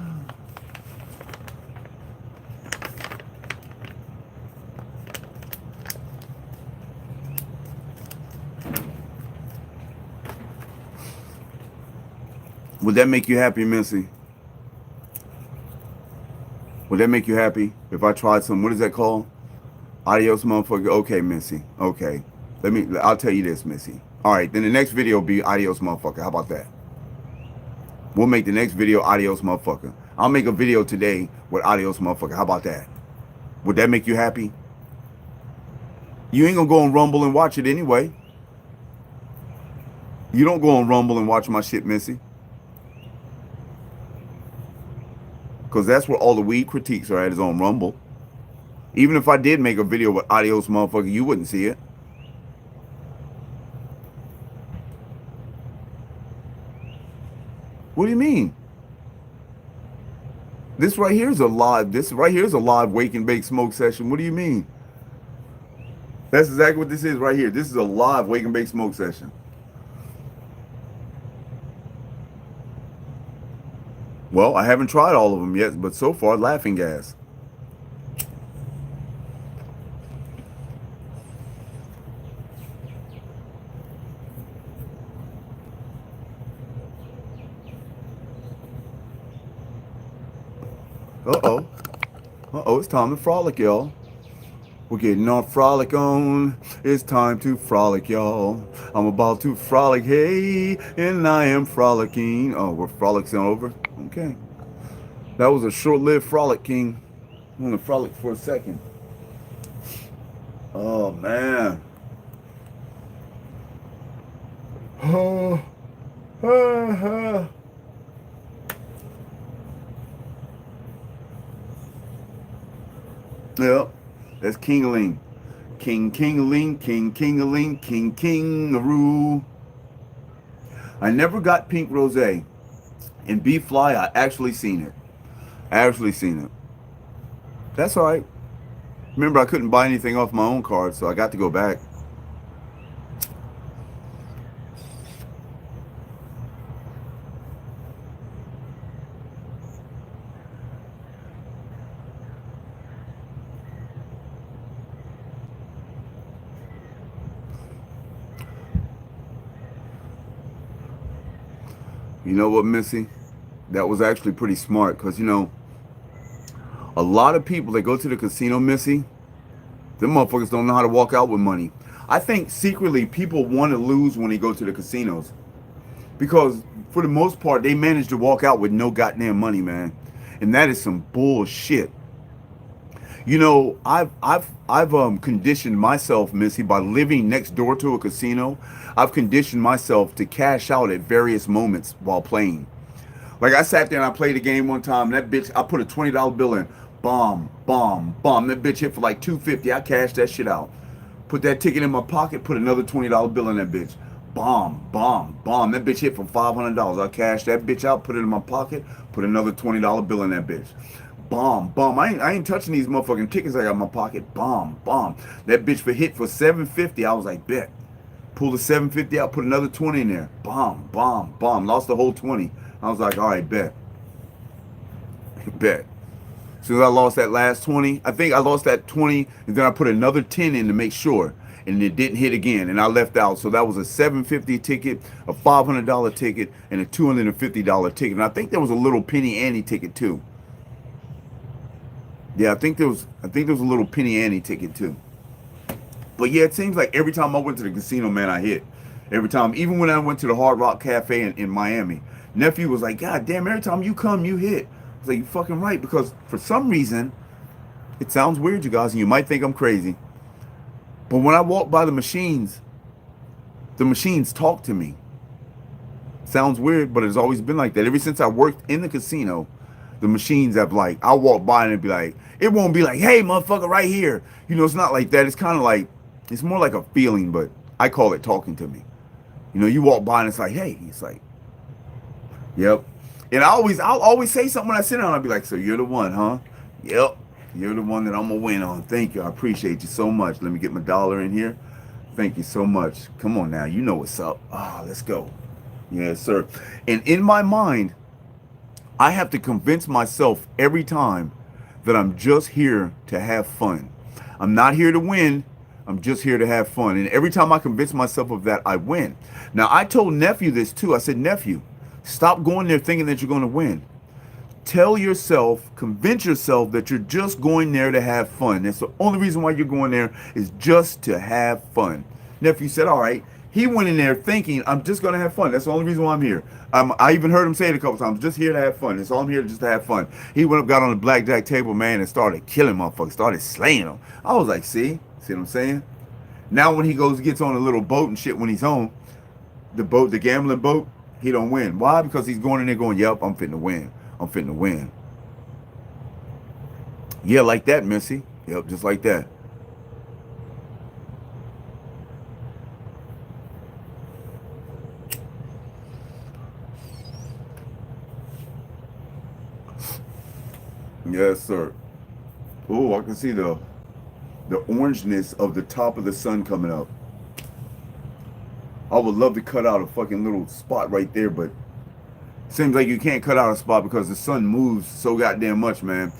Would that make you happy, Missy? Would that make you happy if I tried some, what is that called? Adios, motherfucker. Okay, Missy. Okay. I'll tell you this, Missy. All right, then the next video will be adios, motherfucker. How about that? We'll make the next video adios, motherfucker. I'll make a video today with adios, motherfucker. How about that? Would that make you happy? You ain't gonna go on Rumble and watch it anyway. You don't go on Rumble and watch my shit, Missy. Because that's where all the weed critiques are at, is on Rumble. Even if I did make a video with Adios motherfucker, you wouldn't see it. What do you mean? This right here is a live. This right here is a live wake and bake smoke session. What do you mean? That's exactly what this is right here. This is a live wake and bake smoke session. Well, I haven't tried all of them yet, but so far, laughing gas. Uh-oh. Uh-oh, it's time to frolic, y'all. We're getting our frolic on. It's time to frolic, y'all. I'm about to frolic, hey, and I am frolicking. Oh, we're frolicking over? Okay. That was a short-lived frolic, King. I'm gonna frolic for a second. Oh, man. Oh, Yep, that's Kingaling. King Kingaling, King Kingaling, King Kingaroo. I never got Pink Rosé. In B-Fly, I actually seen it. That's all right. Remember, I couldn't buy anything off my own card, so I got to go back. You know what, Missy? That was actually pretty smart because, you know, a lot of people that go to the casino, Missy, them motherfuckers don't know how to walk out with money. I think secretly people want to lose when they go to the casinos because for the most part they manage to walk out with no goddamn money, man, and that is some bullshit. You know, I've conditioned myself, Missy, by living next door to a casino. I've conditioned myself to cash out at various moments while playing. Like I sat there and I played a game one time. That bitch, I put a $20 bill in. Bomb, bomb, bomb. That bitch hit for like $250. I cashed that shit out. Put that ticket in my pocket. Put another $20 bill in that bitch. Bomb, bomb, bomb. That bitch hit for $500. I cashed that bitch out. Put it in my pocket. Put another $20 bill in that bitch. Bomb, bomb. I ain't touching these motherfucking tickets I got in my pocket. Bomb, bomb. That bitch for hit for $750. I was like, bet. Pulled the $750 out. Put another 20 in there. Bomb, bomb, bomb. Lost the whole 20. I was like, all right, bet. Bet. As soon as I lost that last 20, I think I lost that 20, and then I put another 10 in to make sure, and it didn't hit again, and I left out. So that was a $750 ticket, a $500 ticket, and a $250 ticket. And I think there was a little penny ante ticket too. Yeah, I think there was a little penny ante ticket too. But yeah, it seems like every time I went to the casino, man, I hit. Every time, even when I went to the Hard Rock Cafe in Miami, nephew was like, God damn, every time you come, you hit. I was like, you're fucking right, because for some reason, it sounds weird, you guys, and you might think I'm crazy, but when I walk by the machines talk to me. Sounds weird, but it's always been like that. Ever since I worked in the casino, the machines have like, I'll walk by and it'd be like, it won't be like, hey, motherfucker, right here. You know, it's not like that. It's kind of like, it's more like a feeling, but I call it talking to me. You know, you walk by and it's like, hey, it's like, yep. And I'll always say something when I sit down. I'll be like, so you're the one, huh? Yep. You're the one that I'm going to win on. Thank you. I appreciate you so much. Let me get my dollar in here. Thank you so much. Come on now. You know what's up. Ah, let's go. Yes, sir. And in my mind, I have to convince myself every time that I'm just here to have fun. I'm not here to win. I'm just here to have fun. And every time I convince myself of that, I win. Now, I told nephew this too. I said, nephew, stop going there thinking that you're going to win. Tell yourself, convince yourself that you're just going there to have fun. That's the only reason why you're going there, is just to have fun. Nephew said, all right. He went in there thinking, I'm just going to have fun. That's the only reason why I'm here. I even heard him say it a couple times, just here to have fun. That's all I'm here, just to have fun. He went up, got on the blackjack table, man, and started killing motherfuckers, started slaying them. I was like, see what I'm saying? Now when he gets on a little boat and shit when he's home, the gambling boat, he don't win. Why? Because he's going in there going, yep, I'm finna win. I'm finna win. Yeah, like that, Missy. Yep, just like that. Yes, sir. Oh, I can see the orangeness of the top of the sun coming up. I would love to cut out a fucking little spot right there, but seems like you can't cut out a spot because the sun moves so goddamn much, man.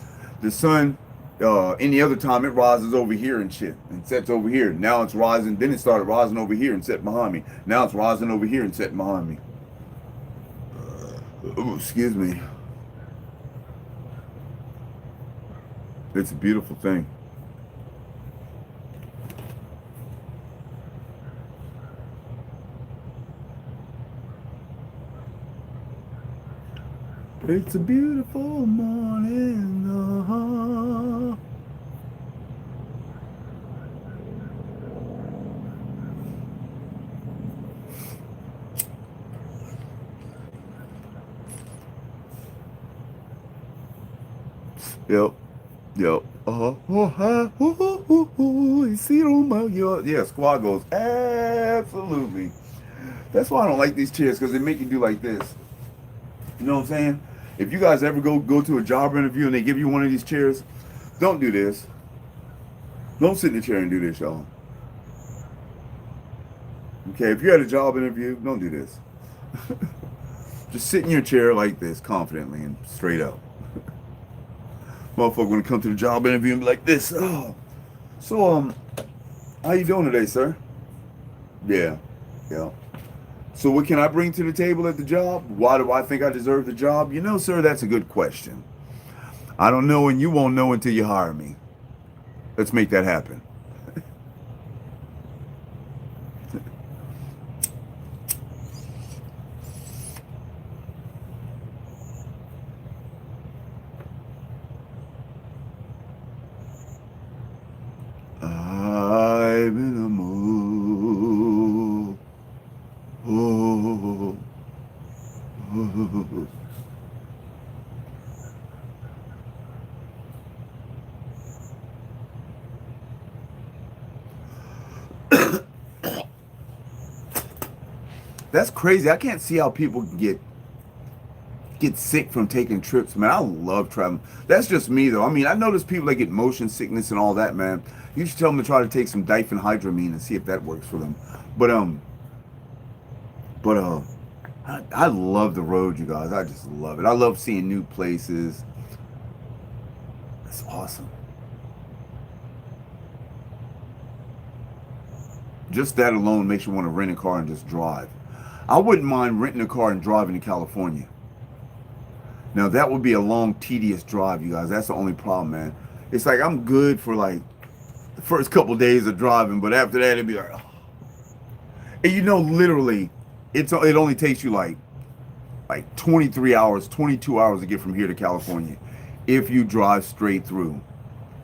The sun, any other time it rises over here and shit and sets over here. Now it's rising. Then it started rising over here and set behind me. Now it's rising over here and set behind me. Oh, excuse me. It's a beautiful thing. It's a beautiful morning. Uh-huh. Yep. Yep. Uh-huh. You see it on my yard. Yeah, squad goes. Absolutely. That's why I don't like these chairs, because they make you do like this. You know what I'm saying? If you guys ever go to a job interview and they give you one of these chairs, don't do this. Don't sit in the chair and do this, y'all. Okay, if you're at a job interview, don't do this. Just sit in your chair like this, confidently and straight up. Motherfucker gonna come to the job interview and be like this. Oh, so how you doing today, sir? Yeah, yeah. So what can I bring to the table at the job? Why do I think I deserve the job? You know, sir, that's a good question. I don't know, and you won't know until you hire me. Let's make that happen. I'm in a mood. Oh, oh. That's crazy. I can't see how people get sick from taking trips, man. I love traveling. That's just me, though. I mean, I notice people that get motion sickness and all that, man. You should tell them to try to take some diphenhydramine and see if that works for them. But but I love the road, you guys. I just love it. I love seeing new places. It's awesome. Just that alone makes you want to rent a car and just drive. I wouldn't mind renting a car and driving to California. Now that would be a long, tedious drive, you guys. That's the only problem, man. It's like I'm good for like the first couple days of driving, but after that it'd be like, oh. And you know, literally, it only takes you like 23 hours, 22 hours to get from here to California, if you drive straight through.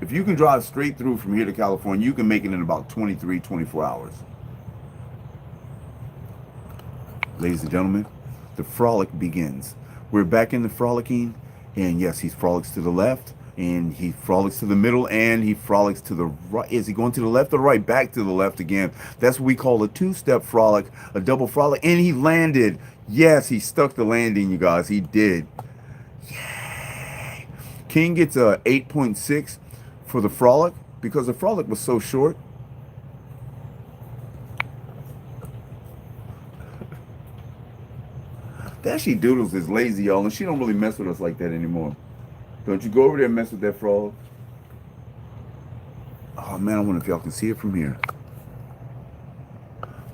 If you can drive straight through from here to California, you can make it in about 23, 24 hours. Ladies and gentlemen, the frolic begins. We're back in the frolicking, and yes, he frolics to the left, and he frolics to the middle, and he frolics to the right. Is he going to the left or right? Back to the left again. That's what we call a two-step frolic, a double frolic, and he landed. Yes, he stuck the landing, you guys. He did. Yay. King gets a 8.6 for the frolic because the frolic was so short. Dashy Doodles is lazy, y'all, and she don't really mess with us like that anymore. Don't you go over there and mess with that frog. Oh man, I wonder if y'all can see it from here.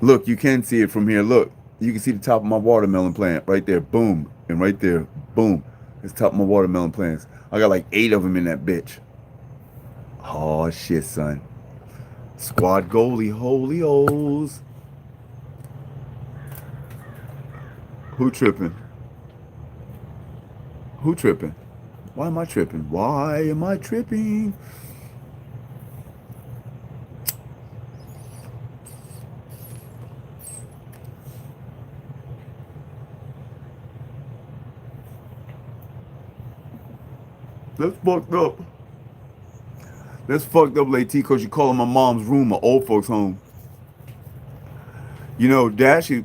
Look, you can see it from here. Look, you can see the top of my watermelon plant right there. Boom, and right there, boom. It's the top of my watermelon plants. I got like 8 of them in that bitch. Oh shit, son. Squad goalie, holy O's. Who tripping? Who tripping? Why am I tripping? Why am I tripping? That's fucked up. That's fucked up, Late T, because you calling my mom's room an old folks home. You know, Dashy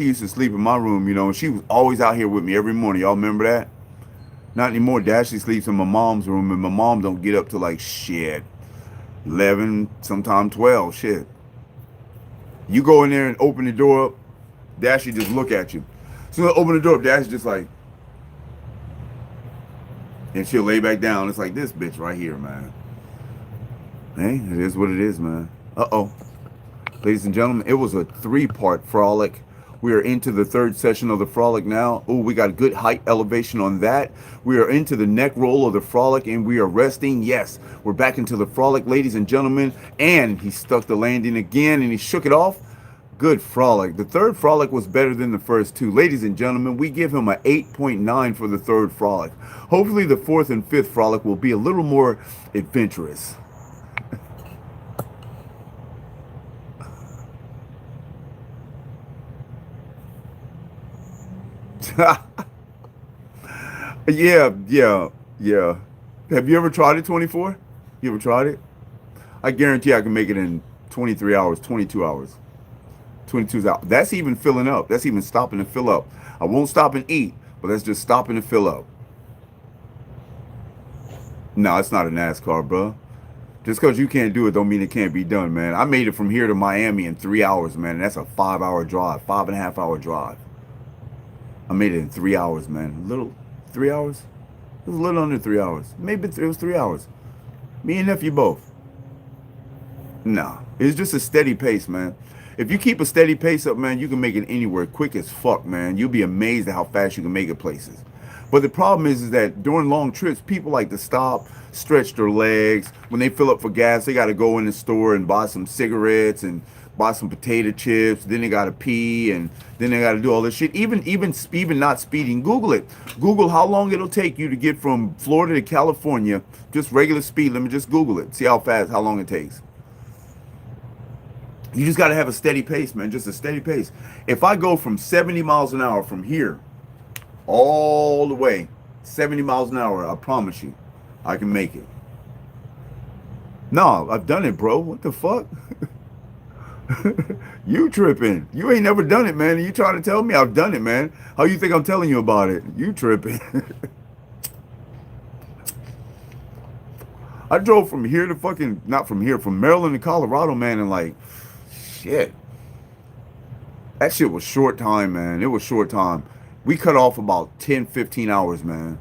used to sleep in my room, you know, and she was always out here with me every morning. Y'all remember that? Not anymore. Dashy sleeps in my mom's room, and my mom don't get up to like shit 11, sometime 12. Shit. You go in there and open the door up, Dashy just look at you. So I open the door up, Dashy just like, and she'll lay back down. It's like this bitch right here, man. Hey, it is what it is, man. Uh-oh. Ladies and gentlemen, it was a 3-part frolic. We are into the 3rd session of the frolic now. Oh, we got good height elevation on that. We are into the neck roll of the frolic, and we are resting. Yes, we're back into the frolic, ladies and gentlemen. And he stuck the landing again, and he shook it off. Good frolic. The 3rd frolic was better than the first 2. Ladies and gentlemen, we give him an 8.9 for the 3rd frolic. Hopefully the 4th and 5th frolic will be a little more adventurous. Yeah. Have you ever tried it 24? You ever tried it? I guarantee I can make it in 23 hours, 22 hours. 22 hours. That's even filling up. That's even stopping to fill up. I won't stop and eat, but that's just stopping to fill up. No, it's not a NASCAR, bro. Just because you can't do it don't mean it can't be done, man. I made it from here to Miami in 3 hours, man. And that's a 5-hour drive, 5.5-hour drive. I made it in 3 hours, man. 3 hours? It was a little under 3 hours. Maybe it was 3 hours. Me and nephew both. Nah, it's just a steady pace, man. If you keep a steady pace up, man, you can make it anywhere quick as fuck, man. You'll be amazed at how fast you can make it places. But the problem is that during long trips, people like to stop, stretch their legs. When they fill up for gas, they got to go in the store and buy some cigarettes and buy some potato chips. Then they got to pee, and then they got to do all this shit. Even not speeding. Google it. Google how long it'll take you to get from Florida to California. Just regular speed limit. Just Google it. See how long it takes. You just got to have a steady pace, man. Just a steady pace. If I go from 70 miles an hour from here all the way, 70 miles an hour, I promise you, I can make it. No, I've done it, bro. What the fuck? You tripping. You ain't never done it, man. You trying to tell me I've done it, man. How you think I'm telling you about it? You tripping. I drove from here to fucking, not from here, from Maryland to Colorado, man, and like, shit. That shit was short time, man. It was short time. We cut off about 10, 15 hours, man.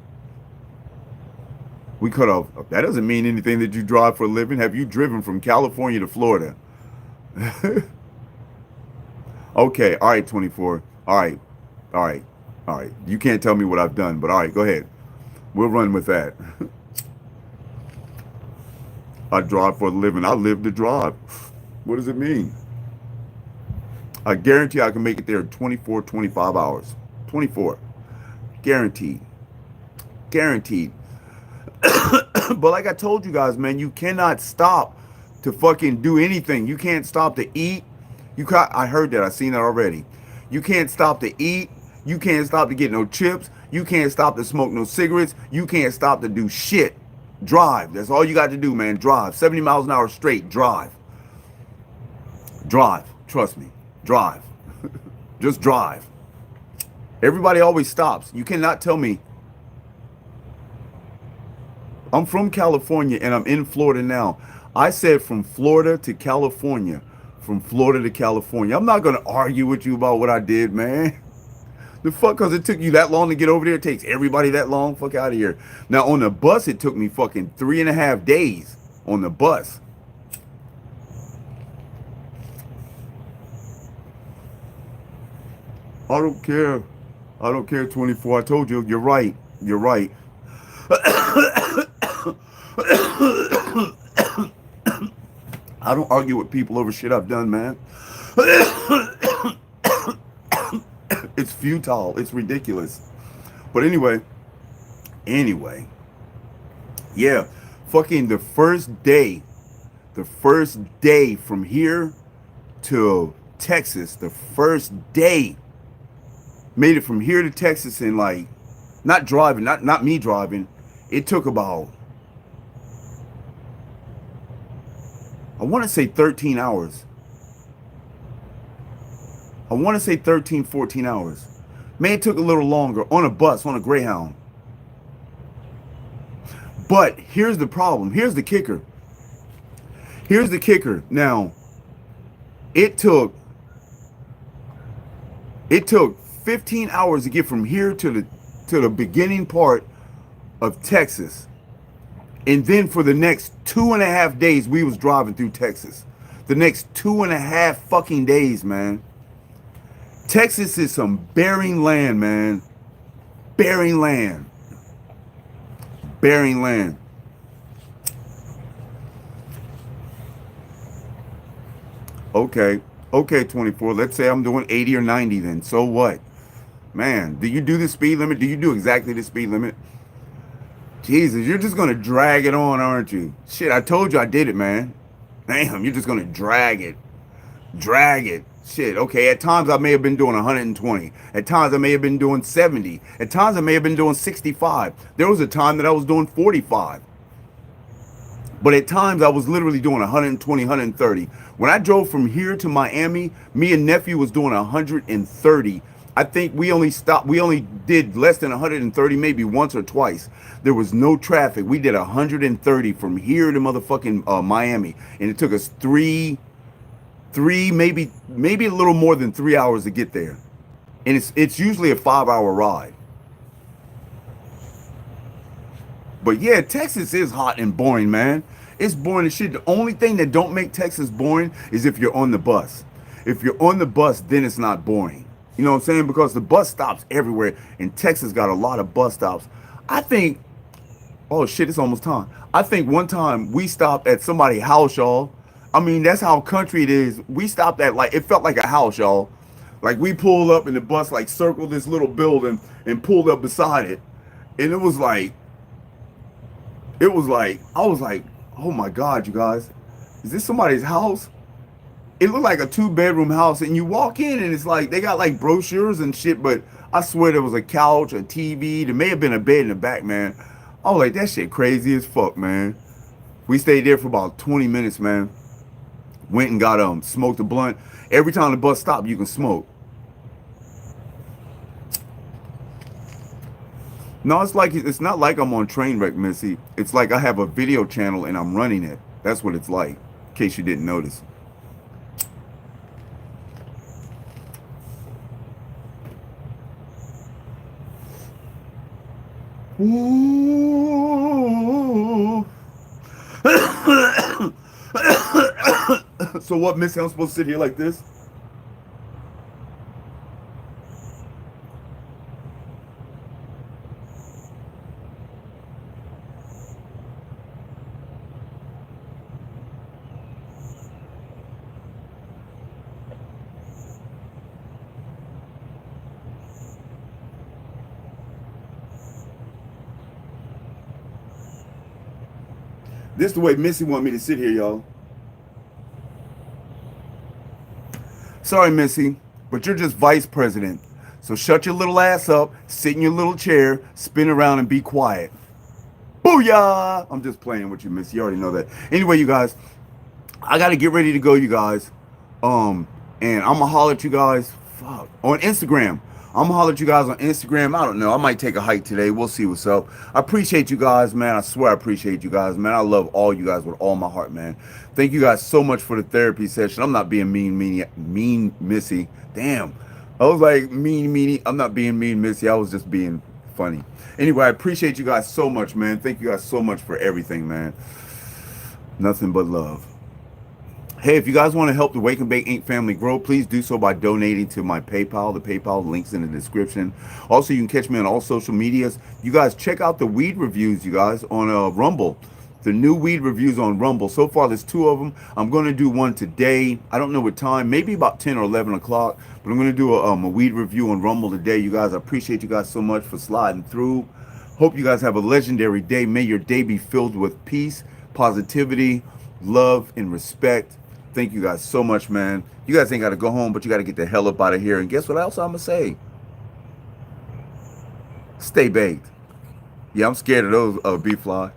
We cut off. That doesn't mean anything that you drive for a living. Have you driven from California to Florida? Okay, all right, 24. All right. You can't tell me what I've done, but all right, go ahead. We'll run with that. I drive for a living. I live to drive. What does it mean? I guarantee I can make it there in 24, 25 hours. 24. Guaranteed. But like I told you guys, man, you cannot stop to fucking do anything. You can't stop to eat. I heard that. I seen that already. You can't stop to eat. You can't stop to get no chips. You can't stop to smoke no cigarettes. You can't stop to do shit. Drive. That's all you got to do, man. Drive. 70 miles an hour straight. Drive. Trust me. Drive. Just drive. Everybody always stops. You cannot tell me. I'm from California and I'm in Florida now. I said from Florida to California. From Florida to California. I'm not going to argue with you about what I did, man. The fuck, because it took you that long to get over there. It takes everybody that long. Fuck out of here. Now, on the bus, it took me fucking 3.5 days on the bus. I don't care. 24. I told you. You're right. I don't argue with people over shit I've done, man. It's futile. It's ridiculous. But anyway. Yeah. Fucking the first day from here to Texas, the first day, made it from here to Texas in like, not driving, not me driving. It took about I want to say 13 hours. I want to say 13, 14 hours. May it took a little longer on a bus, on a Greyhound. But here's the problem. Here's the kicker. Here's the kicker. Now, it took 15 hours to get from here to the beginning part of Texas. And then for the next 2.5 days, we was driving through Texas. The next 2.5 fucking days, man. Texas is some bearing land, man. Bearing land. Bearing land. Okay. Okay, 24. Let's say I'm doing 80 or 90 then. So what? Man, do you do the speed limit? Do you do exactly the speed limit? Jesus, you're just going to drag it on, aren't you? Shit, I told you I did it, man. Damn, you're just going to drag it. Drag it. Shit, okay, at times I may have been doing 120. At times I may have been doing 70. At times I may have been doing 65. There was a time that I was doing 45. But at times I was literally doing 120, 130. When I drove from here to Miami, me and nephew was doing 130. I think we only did less than 130 maybe once or twice. There was no traffic. We did 130 from here to motherfucking Miami. And it took us maybe a little more than 3 hours to get there. And it's usually a 5-hour ride. But yeah, Texas is hot and boring, man. It's boring as shit. The only thing that don't make Texas boring is if you're on the bus. If you're on the bus, then it's not boring. You know what I'm saying? Because the bus stops everywhere, and Texas got a lot of bus stops. I think, oh shit, it's almost time. I think one time we stopped at somebody's house, y'all. I mean, that's how country it is. We stopped at, like, it felt like a house, y'all. Like, we pulled up and the bus, like, circled this little building and pulled up beside it. And it was like, I was like, oh my God, you guys, is this somebody's house? It looked like a 2-bedroom house, and you walk in and it's like, they got like brochures and shit, but I swear there was a couch, a TV, there may have been a bed in the back, man. I was like, that shit crazy as fuck, man. We stayed there for about 20 minutes, man. Went and got smoked a blunt. Every time the bus stopped, you can smoke. No, it's not like I'm on Trainwreck, Missy. It's like I have a video channel and I'm running it. That's what it's like, in case you didn't notice. Ooh. So what, Missy? I'm supposed to sit here like this? This is the way Missy want me to sit here, y'all. Sorry, Missy, but you're just vice president. So shut your little ass up, sit in your little chair, spin around, and be quiet. Booyah! I'm just playing with you, Missy. You already know that. Anyway, you guys, I got to get ready to go, you guys. And I'm going to holler at you guys on Instagram. I'm gonna holler at you guys on Instagram. I don't know. I might take a hike today. We'll see what's up. I appreciate you guys, man. I swear I appreciate you guys, man. I love all you guys with all my heart, man. Thank you guys so much for the therapy session. I'm not being mean, Missy. Damn. I was like meanie. I'm not being mean, Missy. I was just being funny. Anyway, I appreciate you guys so much, man. Thank you guys so much for everything, man. Nothing but love. Hey, if you guys want to help the Wake and Bake Inc. family grow, please do so by donating to my PayPal. The PayPal link's in the description. Also, you can catch me on all social medias. You guys check out the weed reviews, you guys, on Rumble. The new weed reviews on Rumble. So far, there's 2 of them. I'm going to do one today. I don't know what time. Maybe about 10 or 11 o'clock. But I'm going to do a weed review on Rumble today, you guys. I appreciate you guys so much for sliding through. Hope you guys have a legendary day. May your day be filled with peace, positivity, love, and respect. Thank you guys so much, man. You guys ain't got to go home, but you got to get the hell up out of here. And guess what else I'm going to say? Stay baked. Yeah, I'm scared of those, B-Fly.